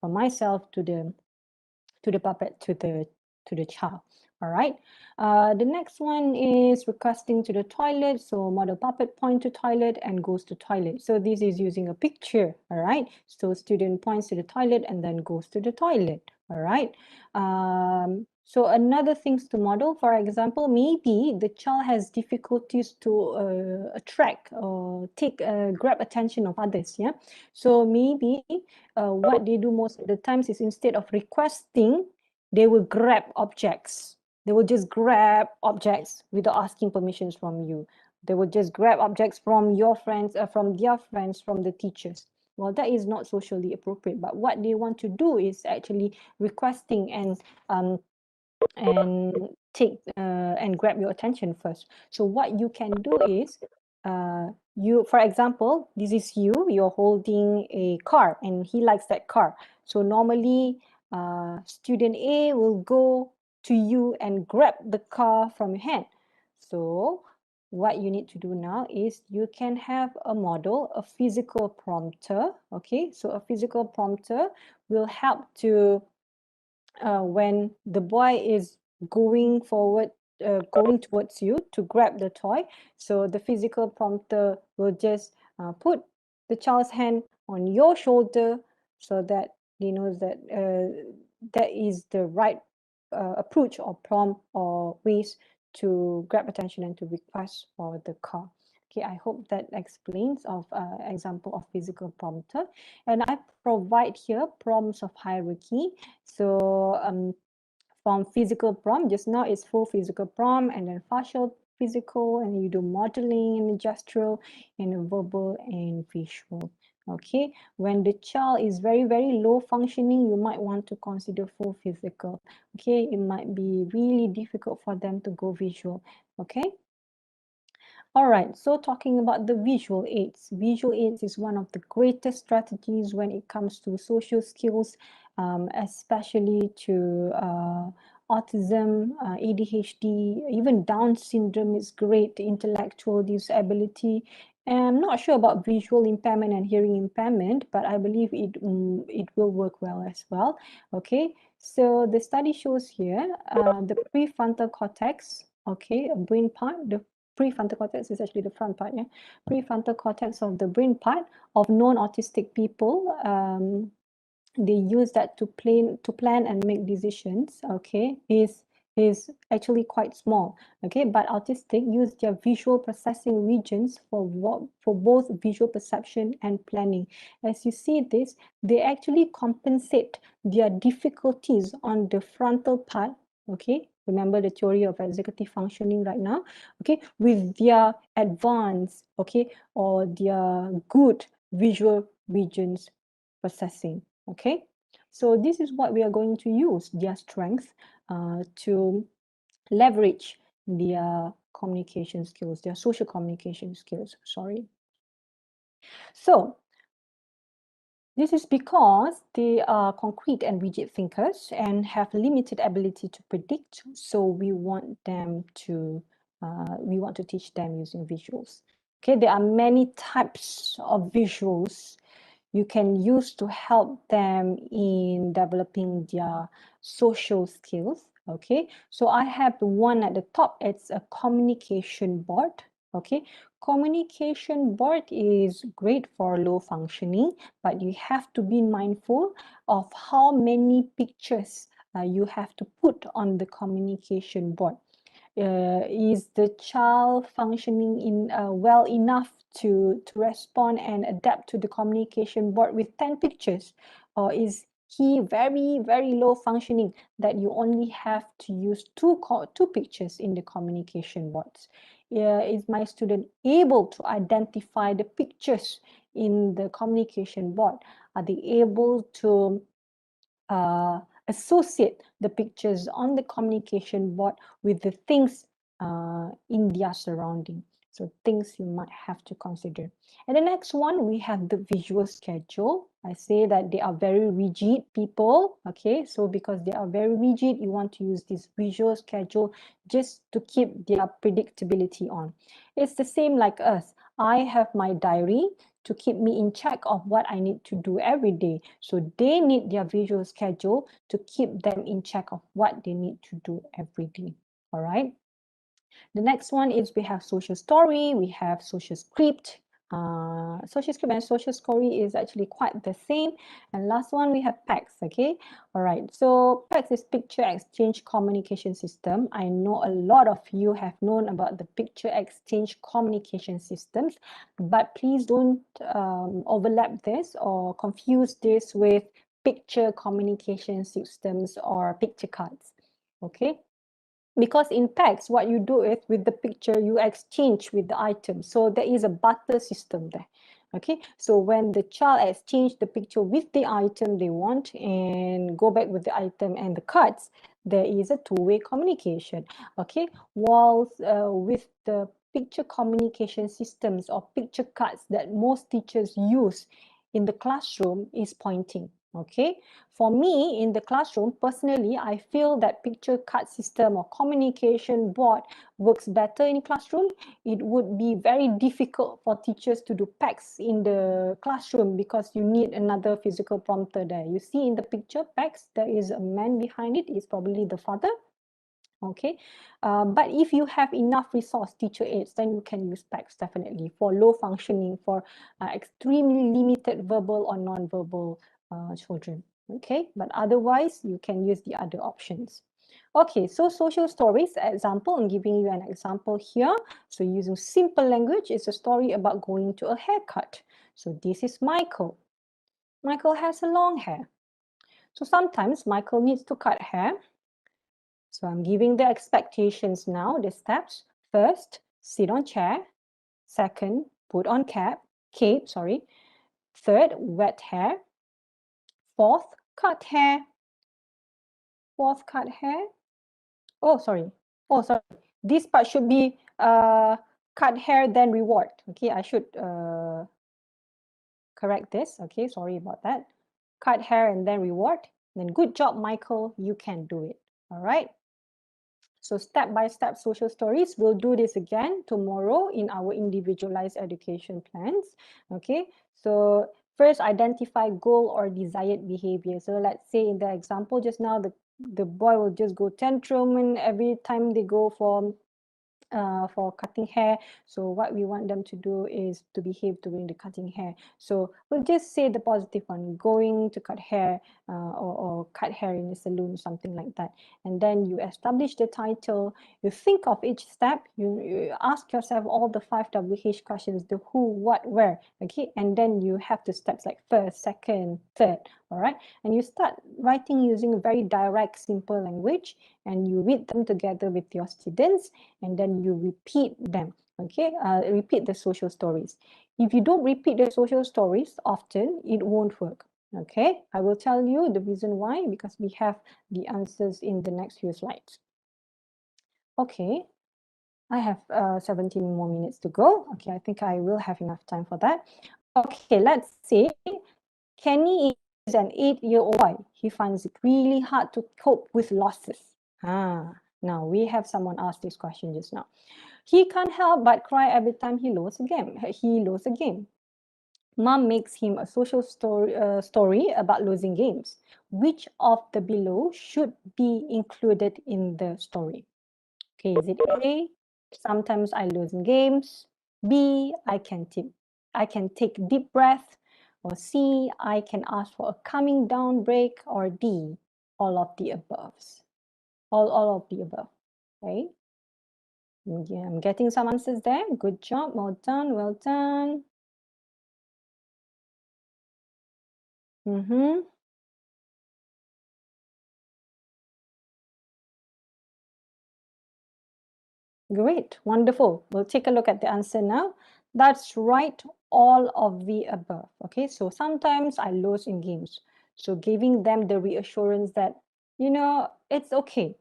myself to the puppet to the child. All right. The next one is requesting to the toilet. So model puppet point to toilet and goes to toilet. So this is using a picture. All right. So student points to the toilet and then goes to the toilet. All right. So another things to model, for example, maybe the child has difficulties to attract or grab attention of others. Yeah. So maybe what they do most of the times is instead of requesting, they will grab objects. They will just grab objects without asking permissions from you. They will just grab objects from your friends, from their friends, from the teachers. Well, that is not socially appropriate. But what they want to do is actually requesting and take and grab your attention first. So what you can do is for example, this is you're holding a car and he likes that car. So normally student A will go to you and grab the car from your hand. So what you need to do now is you can have a model, a physical prompter. Okay, so a physical prompter will help to when the boy is going forward, going towards you to grab the toy. So the physical prompter will just put the child's hand on your shoulder so that he knows that that is the right approach or prompt or ways to grab attention and to request for the car. Okay, I hope that explains of example of physical prompter. And I provide here prompts of hierarchy. So from physical prompt, just now it's full physical prompt and then partial physical, and you do modeling and gestural and verbal and visual. Okay, when the child is very, very low functioning, you might want to consider full physical. Okay, it might be really difficult for them to go visual. Okay. All right, so talking about the visual aids. Visual aids is one of the greatest strategies when it comes to social skills, especially to autism, ADHD, even Down syndrome is great, intellectual disability. And I'm not sure about visual impairment and hearing impairment, but I believe it will work well as well. Okay, so the study shows here the prefrontal cortex, okay, a brain part, the prefrontal cortex is actually the front part, yeah. Prefrontal cortex of the brain part of non-autistic people. They use that to plan and make decisions. Okay, is actually quite small. Okay, but autistic use their visual processing regions for both visual perception and planning. As you see this, they actually compensate their difficulties on the frontal part. Okay, remember the theory of executive functioning right now, okay, with their advanced, okay, or their good visual regions processing. Okay, so this is what we are going to use their strength to leverage their communication skills, their social communication skills, sorry. So this is because they are concrete and rigid thinkers and have limited ability to predict. So we want to teach them using visuals. Okay, there are many types of visuals you can use to help them in developing their social skills. Okay, so I have the one at the top. It's a communication board. Okay, communication board is great for low functioning, but you have to be mindful of how many pictures you have to put on the communication board. Is the child functioning in well enough to respond and adapt to the communication board with 10 pictures, or is he very, very low functioning that you only have to use two pictures in the communication boards? Is my student able to identify the pictures in the communication board? Are they able to associate the pictures on the communication board with the things in their surrounding? So things you might have to consider. And the next one, we have the visual schedule. I say that they are very rigid people. Okay, so because they are very rigid, you want to use this visual schedule just to keep their predictability on. It's the same like us. I have my diary to keep me in check of what I need to do every day. So they need their visual schedule to keep them in check of what they need to do every day. All right. The next one is we have social story, we have social script. Social script and social story is actually quite the same. And last one, we have PACS, okay? All right, so PACS is Picture Exchange Communication System. I know a lot of you have known about the Picture Exchange Communication Systems, but please don't overlap this or confuse this with Picture Communication Systems or picture cards, okay? Because in PACS, what you do is with the picture, you exchange with the item. So there is a barter system there. Okay, so when the child exchange the picture with the item they want and go back with the item and the cards, there is a two-way communication. Okay, whilst with the picture communication systems or picture cards that most teachers use in the classroom is pointing. Okay, for me in the classroom, personally, I feel that picture card system or communication board works better in classroom. It would be very difficult for teachers to do PACS in the classroom because you need another physical prompter there. You see in the picture PACS, there is a man behind it, it's probably the father. Okay, but if you have enough resource teacher aids, then you can use PACS definitely for low functioning, for extremely limited verbal or non-verbal children. Okay, but otherwise you can use the other options. Okay, so social stories example, I'm giving you an example here. So using simple language, it's a story about going to a haircut. So this is Michael. Michael has a long hair. So sometimes Michael needs to cut hair. So I'm giving the expectations now, the steps. First, sit on chair. Second, put on cape. Third, wet hair. Fourth, cut hair. Fourth, cut hair. Oh, sorry. This part should be cut hair, then reward. Okay, I should correct this. Okay, sorry about that. Cut hair and then reward. Then good job, Michael. You can do it. All right. So step-by-step social stories, we'll do this again tomorrow in our individualized education plans. Okay, so first identify goal or desired behavior. So let's say in the example just now, the boy will just go tantrum and every time they go for cutting hair. So what we want them to do is to behave during the cutting hair. So we'll just say the positive one, going to cut hair or cut hair in a salon, something like that. And then you establish the title, you think of each step, you ask yourself all the 5 WH questions, the who, what, where, okay? And then you have the steps like first, second, third, all right? And you start writing using a very direct, simple language, and you read them together with your students, and then you repeat them, okay? Repeat the social stories. If you don't repeat the social stories often, it won't work, okay? I will tell you the reason why, because we have the answers in the next few slides. Okay, I have 17 more minutes to go. Okay, I think I will have enough time for that. Okay, let's say Kenny is an 8-year-old boy. He finds it really hard to cope with losses. Now we have someone ask this question just now. He can't help but cry every time he loses a game. Mom makes him a social story about losing games. Which of the below should be included in the story? Okay, is it A, sometimes I lose in games, B, I can take deep breath, or C, I can ask for a calming down break, or D, all of the above. All of the above, okay? Yeah, I'm getting some answers there. Good job, well done, well done. Great, wonderful. We'll take a look at the answer now. That's right, all of the above. Okay, so sometimes I lose in games. So giving them the reassurance that, you know, it's okay.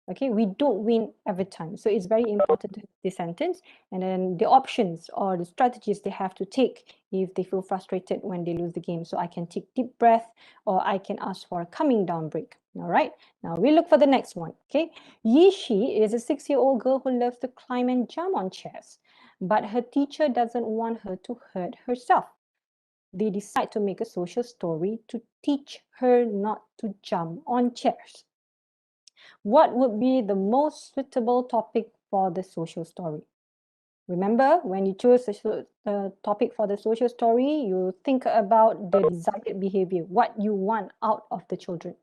Okay, we don't win every time. So it's very important to have this sentence, and then the options or the strategies they have to take if they feel frustrated when they lose the game. So I can take deep breath, or I can ask for a coming down break. All right, now we look for the next one. Okay, Yishi is a 6-year-old girl who loves to climb and jump on chairs, but her teacher doesn't want her to hurt herself. They decide to make a social story to teach her not to jump on chairs. What would be the most suitable topic for the social story? Remember, when you choose the topic for the social story, you think about the desired behavior, what you want out of the children.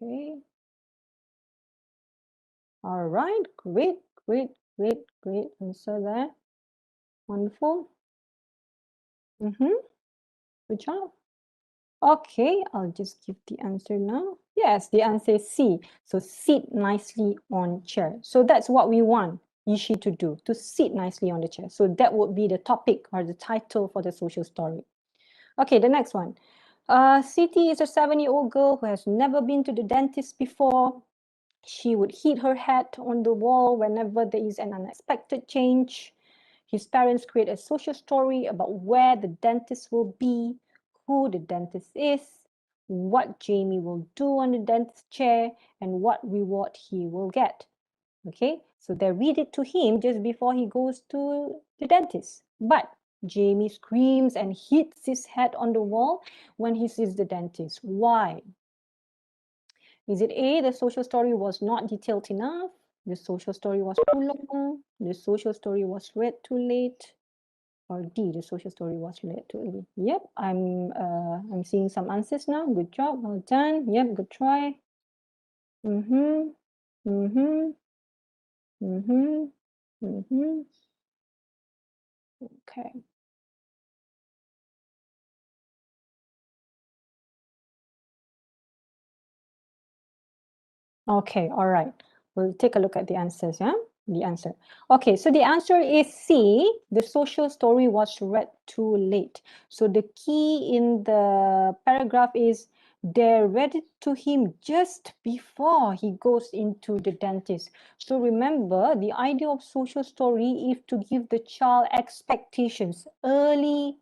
Okay. All right, great answer there. Wonderful. Good job. Okay, I'll just give the answer now. Yes, the answer is C. So sit nicely on chair. So that's what we want Yishi to do, to sit nicely on the chair. So that would be the topic or the title for the social story. Okay, the next one. Siti is a 7-year-old girl who has never been to the dentist before. She would hit her head on the wall whenever there is an unexpected change. His parents create a social story about where the dentist will be, who the dentist is, what Jamie will do on the dentist chair, and what reward he will get. Okay, so they read it to him just before he goes to the dentist. But Jamie screams and hits his head on the wall when he sees the dentist. Why? Is it A, the social story was not detailed enough? The social story was too long? The social story was read too late? Or D, the social story was read too early? Yep, I'm seeing some answers now. Good job, well done. Yep, good try. Okay. Okay, all right. We'll take a look at the answers, yeah? The answer. Okay, so the answer is C. The social story was read too late. So the key in the paragraph is they read it to him just before he goes into the dentist. So remember, the idea of social story is to give the child expectations, early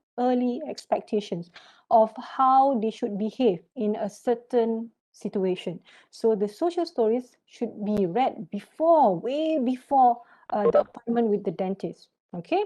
expectations of how they should behave in a certain situation. So the social stories should be read before, way before the appointment with the dentist. Okay.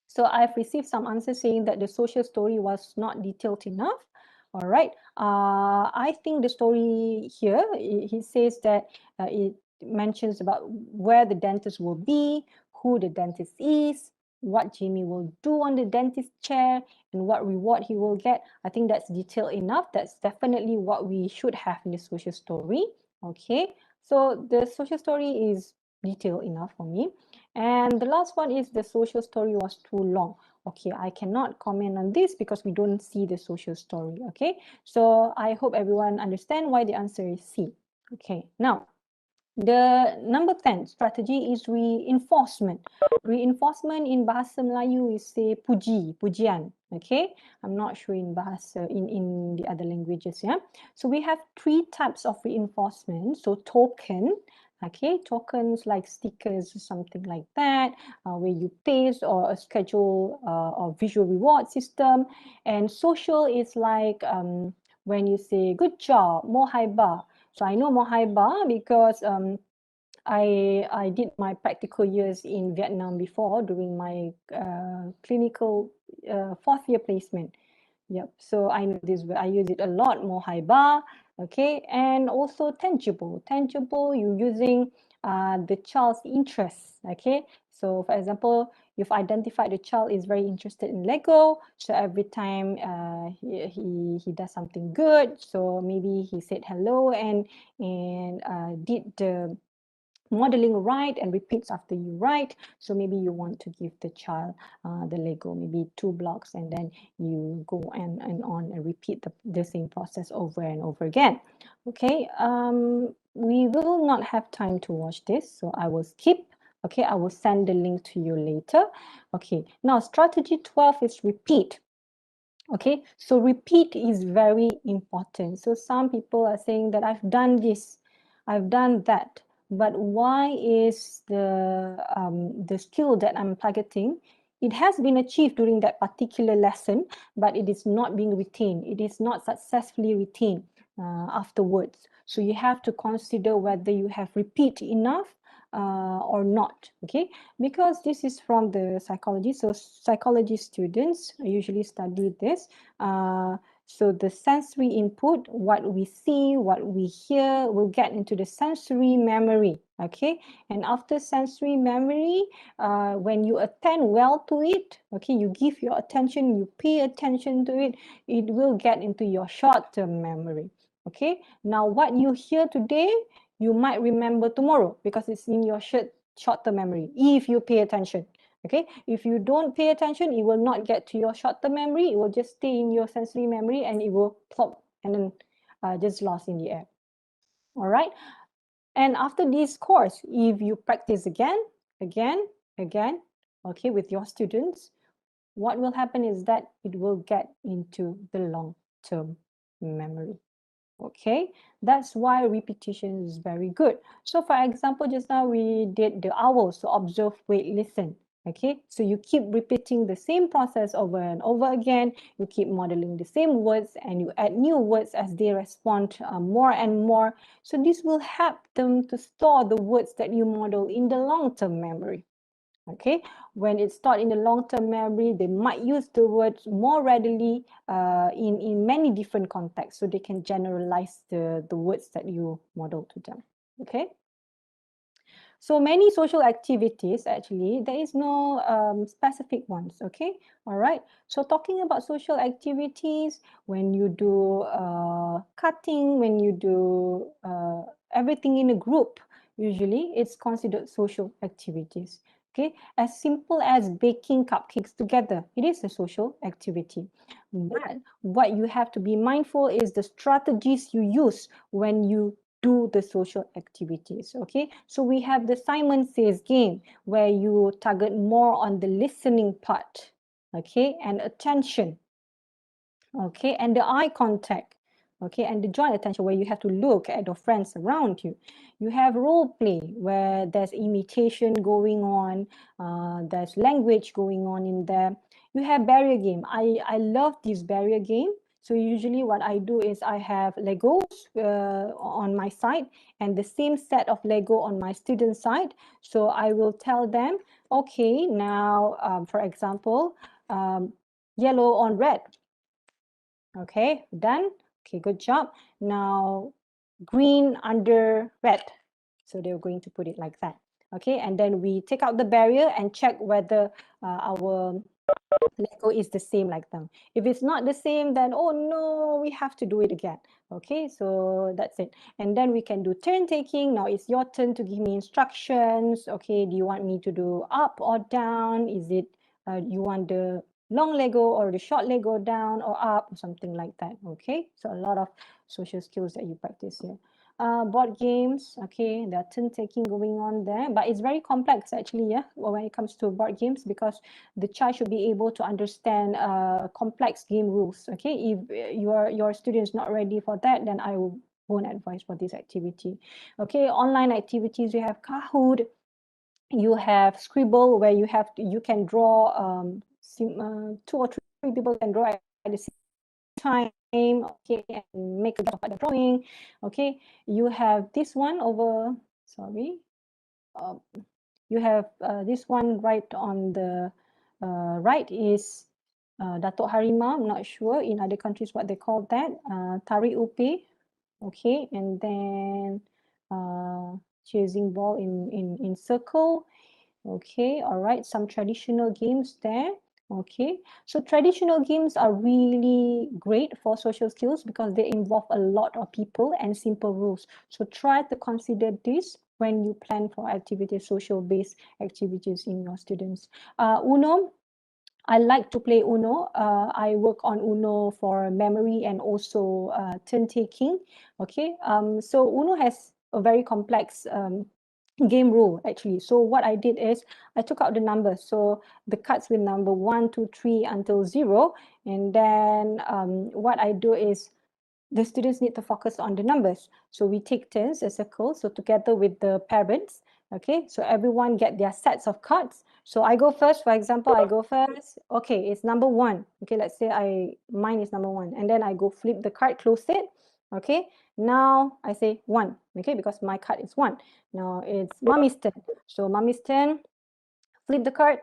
So I've received some answers saying that the social story was not detailed enough. All right. I think the story here, he says that it mentions about where the dentist will be, who the dentist is, what Jamie will do on the dentist chair, and what reward he will get. I think that's detailed enough. That's definitely what we should have in the social story. Okay. So the social story is detailed enough for me. And the last one is the social story was too long. Okay, I cannot comment on this because we don't see the social story. Okay, so I hope everyone understand why the answer is C. Okay, now the number 10 strategy is reinforcement. Reinforcement in Bahasa Melayu is say puji, pujian. Okay, I'm not sure in Bahasa in the other languages. Yeah, so we have 3 types of reinforcement. So token. Okay, tokens like stickers or something like that, where you paste, or a schedule or visual reward system. And social is like when you say good job, mohaiba. So I know mohaiba because I did my practical years in Vietnam before during my clinical 4th year placement. Yep, so I know this, I use it a lot, mohaiba. Okay, and also tangible. Tangible, you're using the child's interests. Okay, so for example, you've identified the child is very interested in Lego. So every time he does something good, so maybe he said hello and did the modeling right and repeats after you write. So maybe you want to give the child the Lego, maybe 2 blocks, and then you go and on and repeat the same process over and over again. Okay, we will not have time to watch this, so I will skip. Okay, I will send the link to you later. Okay, now strategy 12 is repeat. Okay, so repeat is very important. So some people are saying that I've done this, I've done that, but why is the skill that I'm targeting, it has been achieved during that particular lesson, but it is not being retained. It is not successfully retained afterwards. So you have to consider whether you have repeat enough or not, okay? Because this is from the psychology. So psychology students usually study this. So the sensory input, what we see, what we hear, will get into the sensory memory, okay? And after sensory memory, when you attend well to it, okay, you give your attention, you pay attention to it, it will get into your short-term memory, okay? Now, what you hear today, you might remember tomorrow because it's in your short-term memory, if you pay attention. Okay, if you don't pay attention, it will not get to your short-term memory. It will just stay in your sensory memory and it will plop and then just lost in the air. All right. And after this course, if you practice again, okay, with your students, what will happen is that it will get into the long-term memory. Okay, that's why repetition is very good. So for example, just now we did the owls, so observe, wait, listen. Okay, so you keep repeating the same process over and over again. You keep modeling the same words and you add new words as they respond more and more. So this will help them to store the words that you model in the long-term memory. Okay, when it's stored in the long-term memory, they might use the words more readily in many different contexts, so they can generalize the words that you model to them. Okay, so many social activities, actually, there is no specific ones. Okay, all right. So talking about social activities, when you do cutting, when you do everything in a group, usually it's considered social activities. Okay, as simple as baking cupcakes together, it is a social activity. But what you have to be mindful is the strategies you use when you do the social activities. Okay, so we have the Simon Says game, where you target more on the listening part, okay, and attention, okay, and the eye contact, okay, and the joint attention, where you have to look at your friends around you. You have role play, where there's imitation going on, there's language going on in there. You have barrier game. I love this barrier game. So usually what I do is I have Legos on my side and the same set of Lego on my student side. So I will tell them, okay, now, for example, yellow on red. Okay, done. Okay, good job. Now, green under red. So they're going to put it like that. Okay, and then we take out the barrier and check whether our Lego is the same like them. If it's not the same, then oh no, we have to do it again. Okay, so that's it. And then we can do turn taking. Now it's your turn to give me instructions. Okay, do you want me to do up or down? Is it you want the long Lego or the short Lego down or up or something like that? Okay, so a lot of social skills that you practice here. Board games, okay, there are turn taking going on there, but it's very complex actually, yeah, when it comes to board games, because the child should be able to understand complex game rules. Okay, if your student is not ready for that, then I won't advise for this activity. Okay, online activities, you have Kahoot, you have Scribble, where you can draw 2 or 3 people can draw at the same time, okay, and make a drawing. Okay, you have this one over, sorry, you have this one right on the right is Datuk Harimau. I'm not sure in other countries what they call that. Tarik Upi, okay, and then chasing ball in circle. Okay, all right, some traditional games there. Okay, so traditional games are really great for social skills because they involve a lot of people and simple rules. So try to consider this when you plan for activities, social-based activities in your students. Uno, I like to play Uno. I work on Uno for memory and also turn taking. Okay, so Uno has a very complex game rule actually. So what I did is I took out the numbers. So the cards with number 1, 2, 3 until 0. And then what I do is the students need to focus on the numbers. So we take turns, a circle. So together with the parents, okay, so everyone get their sets of cards. So I go first, for example, I go first. Okay, it's number 1. Okay, let's say mine is number 1. And then I go flip the card, close it. Okay, now I say 1, okay, because my card is 1. Now it's mommy's turn. So mommy's turn, flip the card.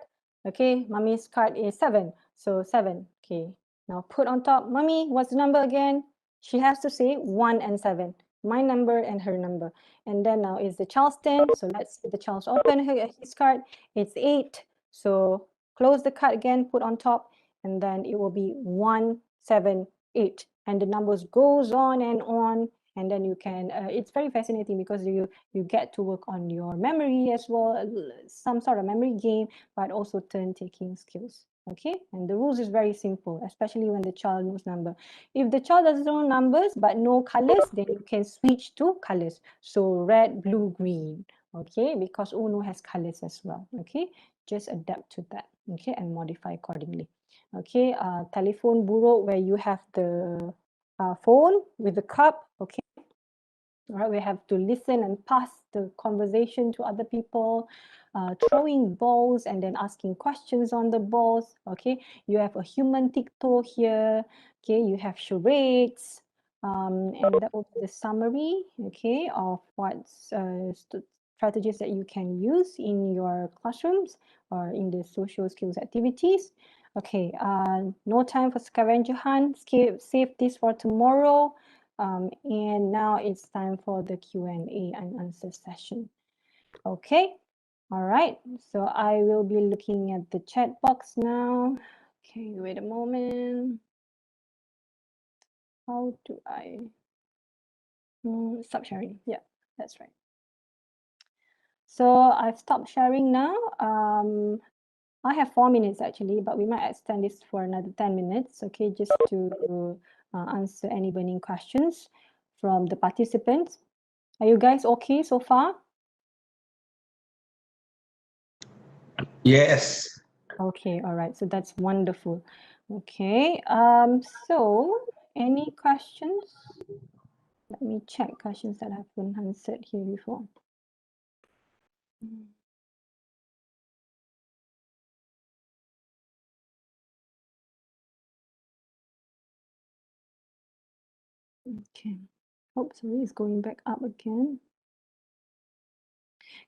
Okay, mommy's card is 7. So 7, okay. Now put on top, mommy, what's the number again? She has to say 1 and 7, my number and her number. And then now it's the child's turn. So let's see the child's open his card. It's 8. So close the card again, put on top, and then it will be 1, 7, 8. And the numbers goes on, and then you can, it's very fascinating because you get to work on your memory as well, some sort of memory game, but also turn-taking skills. Okay, and the rules is very simple, especially when the child knows number. If the child doesn't know numbers but know colors, then you can switch to colors. So red, blue, green. Okay, because Uno has colors as well. Okay, just adapt to that. Okay, and modify accordingly. Okay, telephone buruk, where you have the phone with the cup. Okay, all right, we have to listen and pass the conversation to other people, throwing balls and then asking questions on the balls. Okay, you have a human TikTok here. Okay, you have charades, and that will be the summary. Okay, of what's strategies that you can use in your classrooms or in the social skills activities. Okay, no time for scavenger hunt. Save this for tomorrow. And now it's time for the Q&A and answer session. Okay, all right. So I will be looking at the chat box now. Okay, wait a moment. How do I stop sharing? Yeah, that's right. So I've stopped sharing now. I have 4 minutes actually, but we might extend this for another 10 minutes. Okay, just to answer any burning questions from the participants. Are you guys okay so far? Yes. Okay, all right. So that's wonderful. Okay, so any questions? Let me check questions that have been answered here before. Okay. Oh, sorry, it's going back up again.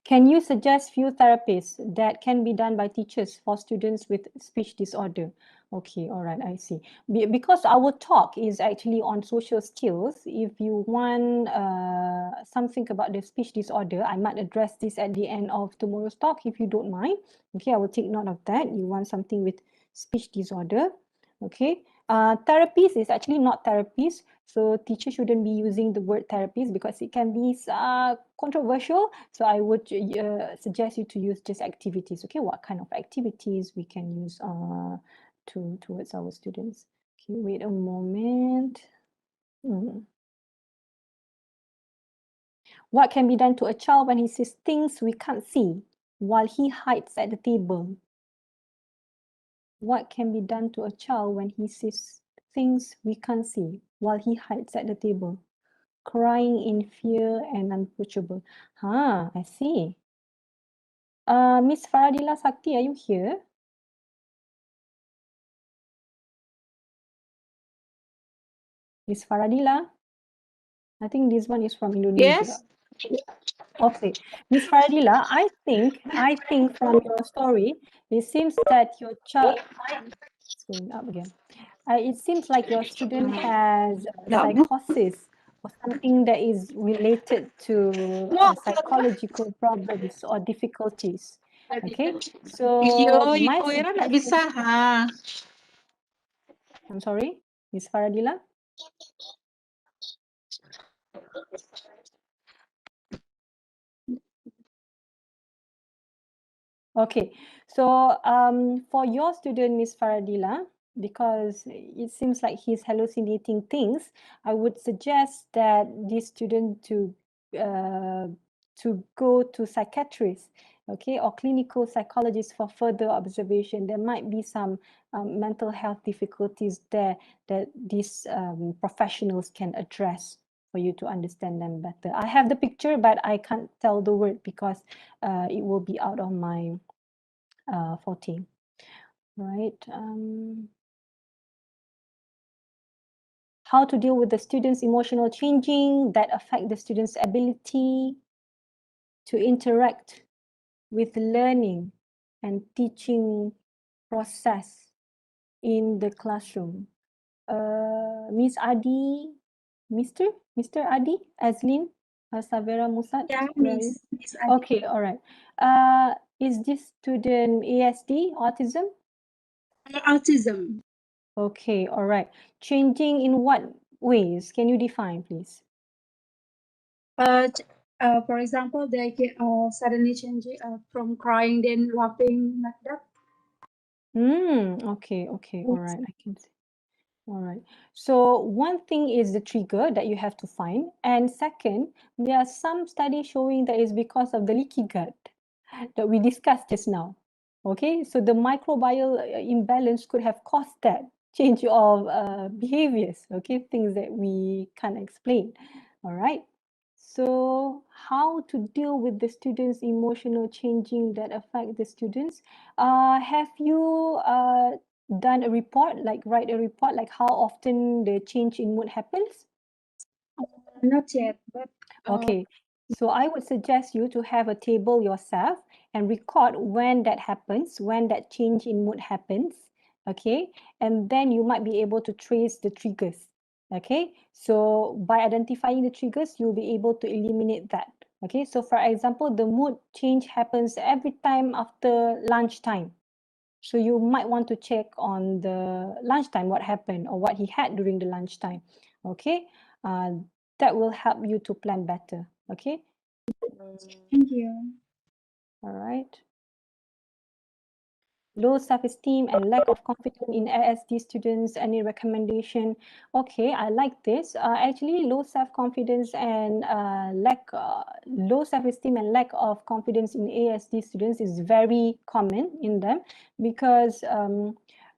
Can you suggest few therapies that can be done by teachers for students with speech disorder? Okay, all right, I see. Because our talk is actually on social skills, if you want something about the speech disorder, I might address this at the end of tomorrow's talk, if you don't mind. Okay, I will take note of that. You want something with speech disorder. Okay, therapies is actually not therapies. So teachers shouldn't be using the word therapies because it can be controversial. So I would suggest you to use just activities. Okay, what kind of activities we can use towards our students. Okay, wait a moment. What can be done to a child when he sees things we can't see while he hides at the table? What can be done to a child when he sees things we can't see while he hides at the table? Crying in fear and unapproachable. I see. Miss Faradila Sakti, are you here? Miss Faradila? I think this one is from Indonesia. Yes. Okay, Miss Faradila, I think from your story, it seems that your child, it's going up again. It seems like your student has psychosis or something that is related to psychological problems or difficulties. Okay, so my Ira nggak suggestion, bisa. I'm sorry, Miss Faradila. Okay, so for your student, Miss Faradila, because it seems like he's hallucinating things, I would suggest that this student to to go to psychiatrists, okay, or clinical psychologists for further observation. There might be some mental health difficulties there that these professionals can address for you to understand them better. I have the picture, but I can't tell the word because it will be out of my forte, right? How to deal with the students' emotional changing that affect the students' ability to interact with learning and teaching process in the classroom. Miss Adi, Mr. Adi, Azlin, Savera Musat? Yeah, where are Miss you? Adi. Okay, all right. Is this student ASD, autism? Autism. Okay, all right. Changing in what ways? Can you define, please? For example, they get suddenly change from crying then laughing like that. Okay, all right, I can see. All right. So one thing is the trigger that you have to find. And second, there are some studies showing that it's because of the leaky gut that we discussed just now. Okay, so the microbial imbalance could have caused that change of behaviors, okay, things that we can't explain. All right. So how to deal with the students' emotional changing that affect the students? Have you done a report, like write a report, like how often the change in mood happens? Not yet, but Okay, so I would suggest you to have a table yourself and record when that happens, when that change in mood happens, okay? And then you might be able to trace the triggers, okay? So by identifying the triggers, you'll be able to eliminate that, okay? So for example, the mood change happens every time after lunchtime. So you might want to check on the lunchtime, what happened or what he had during the lunchtime, okay? That will help you to plan better, okay? thank you. All right. Low self-esteem and lack of confidence in ASD students, any recommendation? Okay, I like this. Actually, low self-confidence and low self-esteem and lack of confidence in ASD students is very common in them because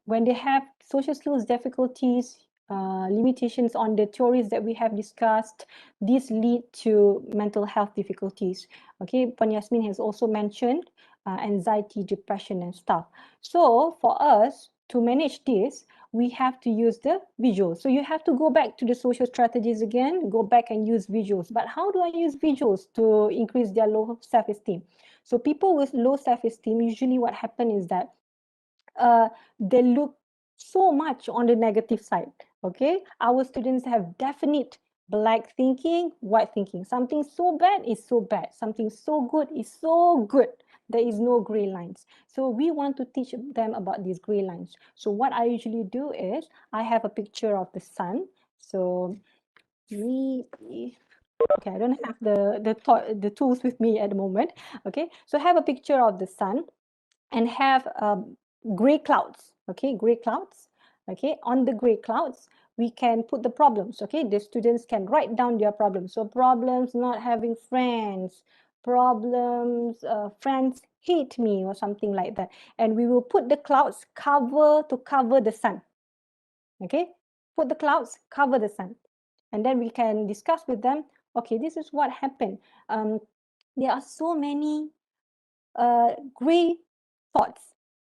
when they have social skills difficulties, limitations on the theories that we have discussed, these lead to mental health difficulties. Okay, Puan Yasmin has also mentioned anxiety, depression, and stuff. So for us to manage this, we have to use the visuals. So you have to go back to the social strategies again, go back and use visuals. But how do I use visuals to increase their low self-esteem? So people with low self-esteem, usually what happens is that they look so much on the negative side, okay? Our students have definite black thinking, white thinking. Something so bad is so bad. Something so good is so good. There is no gray lines. So we want to teach them about these gray lines. So what I usually do is I have a picture of the sun. So okay, I don't have the tools with me at the moment. Okay, so have a picture of the sun and have gray clouds, okay, gray clouds. Okay, on the gray clouds, we can put the problems, okay? The students can write down their problems. So problems not having friends, problems, friends hate me or something like that. And we will put the clouds cover the sun, okay? Put the clouds, cover the sun. And then we can discuss with them, okay, this is what happened. There are so many gray thoughts,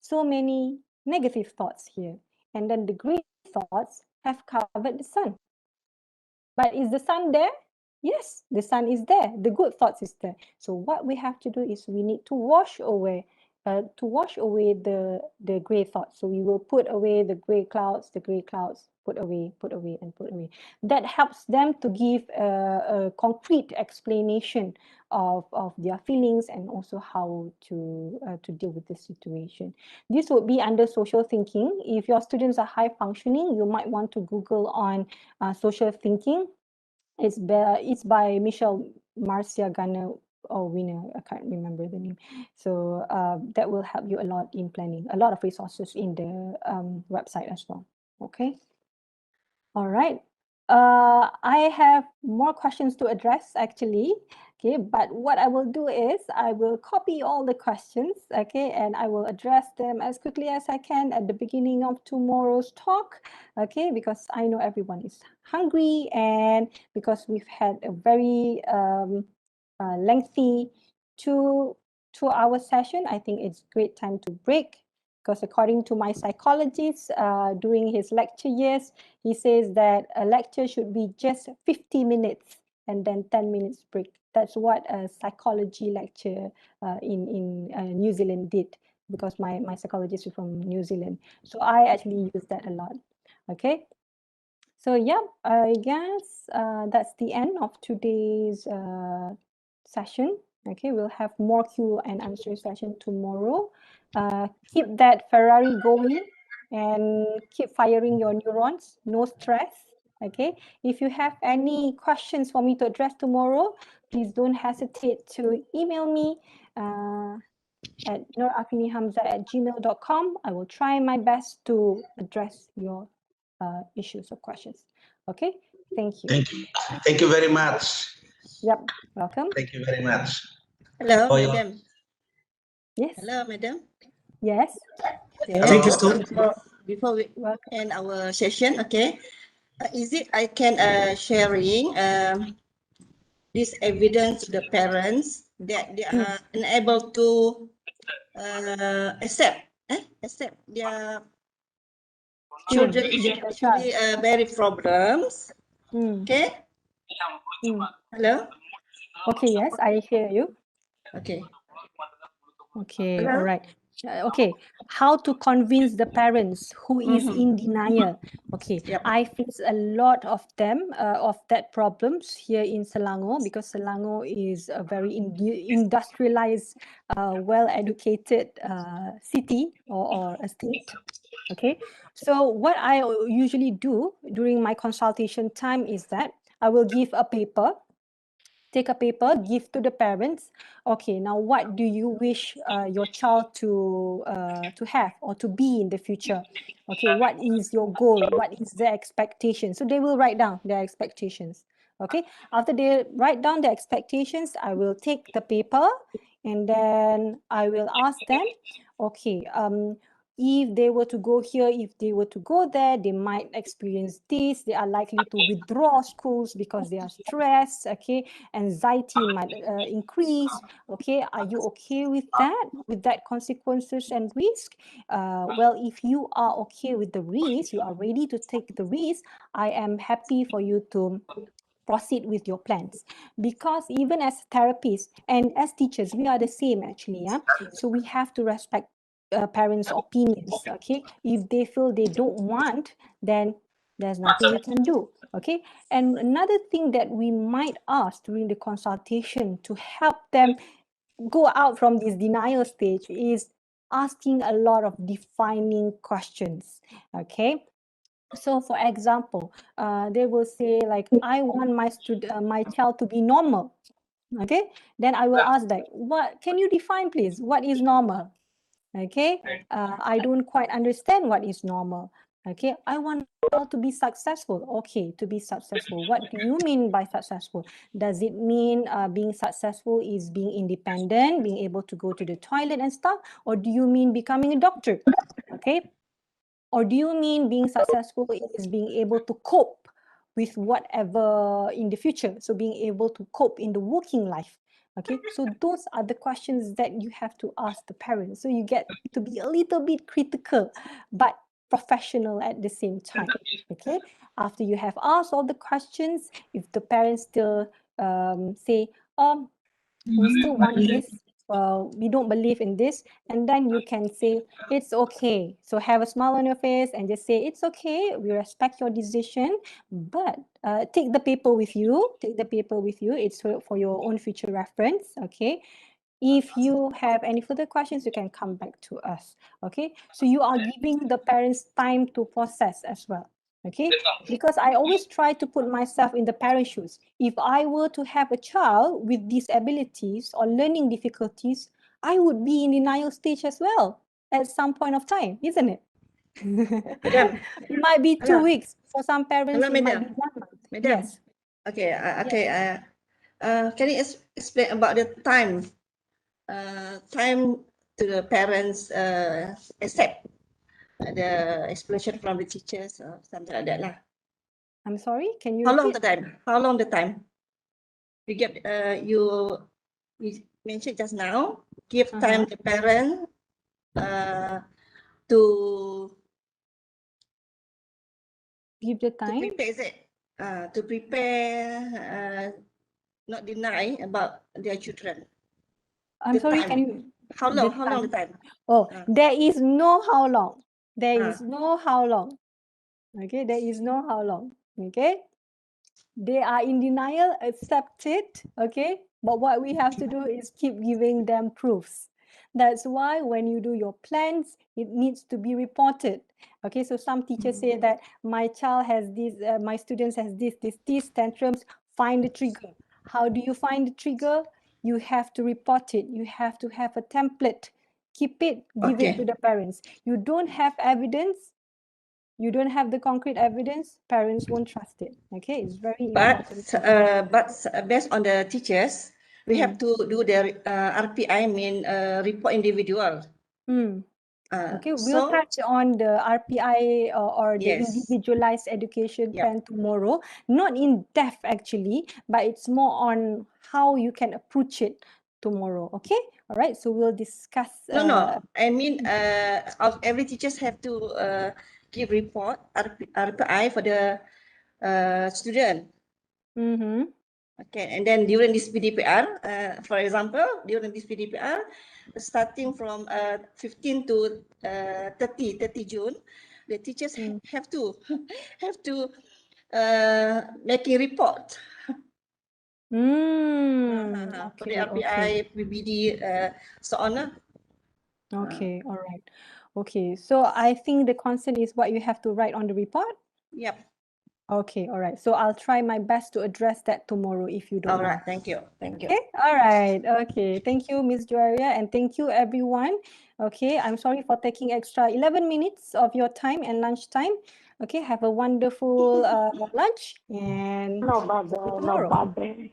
so many negative thoughts here. And then the gray thoughts have covered the sun. But is the sun there? Yes, the sun is there. The good thoughts is there. So what we have to do is we need to wash away the gray thoughts. So we will put away the gray clouds, put away, and put away. That helps them to give a concrete explanation of their feelings and also how to deal with the situation. This would be under social thinking. If your students are high functioning, you might want to Google on social thinking. It's by Michelle Marcia Gunner or Winner. I can't remember the name. So that will help you a lot in planning. A lot of resources in the website as well. Okay. All right. I have more questions to address actually. Okay, but what I will do is I will copy all the questions, okay, and I will address them as quickly as I can at the beginning of tomorrow's talk, okay, because I know everyone is hungry and because we've had a very lengthy two-hour session. I think it's great time to break because according to my psychologist, during his lecture years, he says that a lecture should be just 50 minutes and then 10 minutes break. That's what a psychology lecture in New Zealand did, because my psychologist is from New Zealand. So I actually use that a lot. Okay. So yeah, I guess that's the end of today's session. Okay, we'll have more Q and answer session tomorrow. Keep that Ferrari going and keep firing your neurons. No stress. Okay, if you have any questions for me to address tomorrow, please don't hesitate to email me at noorafinihamza@gmail.com. I will try my best to address your issues or questions. Okay, thank you. Thank you very much. Yep, welcome. Thank you very much. Hello, Oh, yeah. madam. Yes. Hello, madam. Yes. Okay. Thank you so Before we Welcome. end our session, okay, is it I can sharing this evidence to the parents that they are unable to accept their children is actually very problems. Okay. Hello. Okay. Yes, I hear you. Okay. Okay. Hello? All right. Okay. How to convince the parents who is in denial? Okay. Yep. I face a lot of them of that problems here in Selangor, because Selangor is a very industrialized, well-educated city or a state. Okay. So what I usually do during my consultation time is that I will give a paper. Take a paper, give to the parents. Okay, now what do you wish your child to have or to be in the future? Okay, what is your goal? What is their expectation? So they will write down their expectations. Okay, after they write down their expectations, I will take the paper and then I will ask them, okay, if they were to go here, if they were to go there, they might experience this. They are likely to withdraw schools because they are stressed. Okay, anxiety might increase. Okay, are you okay with that consequences and risk? Well, if you are okay with the risk, you are ready to take the risk, I am happy for you to proceed with your plans. Because even as therapists and as teachers, we are the same actually. Yeah, so we have to respect parents' opinions. Okay, if they feel they don't want, then there's nothing we can do. Okay, and another thing that we might ask during the consultation to help them go out from this denial stage is asking a lot of defining questions. Okay, so for example, they will say like, I want my child to be normal. Okay, then I will ask that, what can you define please, what is normal? Okay, I don't quite understand what is normal. Okay, I want to be successful. Okay, to be successful, what do you mean by successful? Does it mean being successful is being independent, being able to go to the toilet and stuff? Or do you mean becoming a doctor? Okay, or do you mean being successful is being able to cope with whatever in the future? So being able to cope in the working life. Okay, so those are the questions that you have to ask the parents. So you get to be a little bit critical, but professional at the same time. Okay, after you have asked all the questions, if the parents still say, we still want this, we don't believe in this, and then you can say, it's okay. So have a smile on your face and just say, it's okay, we respect your decision, but take the paper with you. It's for your own future reference. Okay, if you have any further questions, you can come back to us. Okay, so you are giving the parents time to process as well. Okay, because I always try to put myself in the parent's shoes. If I were to have a child with disabilities or learning difficulties, I would be in denial stage as well at some point of time, isn't it? Madam. It might be 2 Hello. weeks. For some parents, Hello, it might be madam. 1 month. Madam. Yes. Okay. Can you explain about the time? Time to the parents accept the explanation from the teachers or something like that lah. I'm sorry, can you How long repeat? the time? How long the time? You get you mentioned just now. Give time the parent to give the time prepare. Is it to prepare? Not deny about their children. I'm The sorry, time. can you How long? How long time. the time? Oh, there is no how long. There Ah. is no how long. Okay, there is no how long. Okay, they are in denial, accept it. Okay, but what we have to do is keep giving them proofs. That's why when you do your plans, it needs to be reported. Okay, so some teachers say that my child has this, my students has this tantrums. Find the trigger. How do you find the trigger? You have to report it. You have to have a template. Keep it, give it to the parents. You don't have evidence, you don't have the concrete evidence, parents won't trust it. Okay, it's very important. But based on the teachers, we have to do the RPI, report individual. Okay, we'll touch on the RPI or the Yes. individualized education plan tomorrow. Not in depth actually, but it's more on how you can approach it tomorrow. Okay, all right. So we'll discuss. No. I mean, every teachers have to give report RPI for the student. Okay, and then during this PDPR, for example, during this PDPR, starting from 15 to 30 June, the teachers have to make a report. For the RPI, PBD, so on. Okay, all right. Okay, so I think the concern is what you have to write on the report. Yep. Okay, all right. So I'll try my best to address that tomorrow if you don't All right, mind. thank you. Thank you. Okay, all right. Okay, thank you, Miss Joaria, and thank you, everyone. Okay, I'm sorry for taking extra 11 minutes of your time and lunchtime. Okay, have a wonderful lunch and No see you bother, no tomorrow. bother.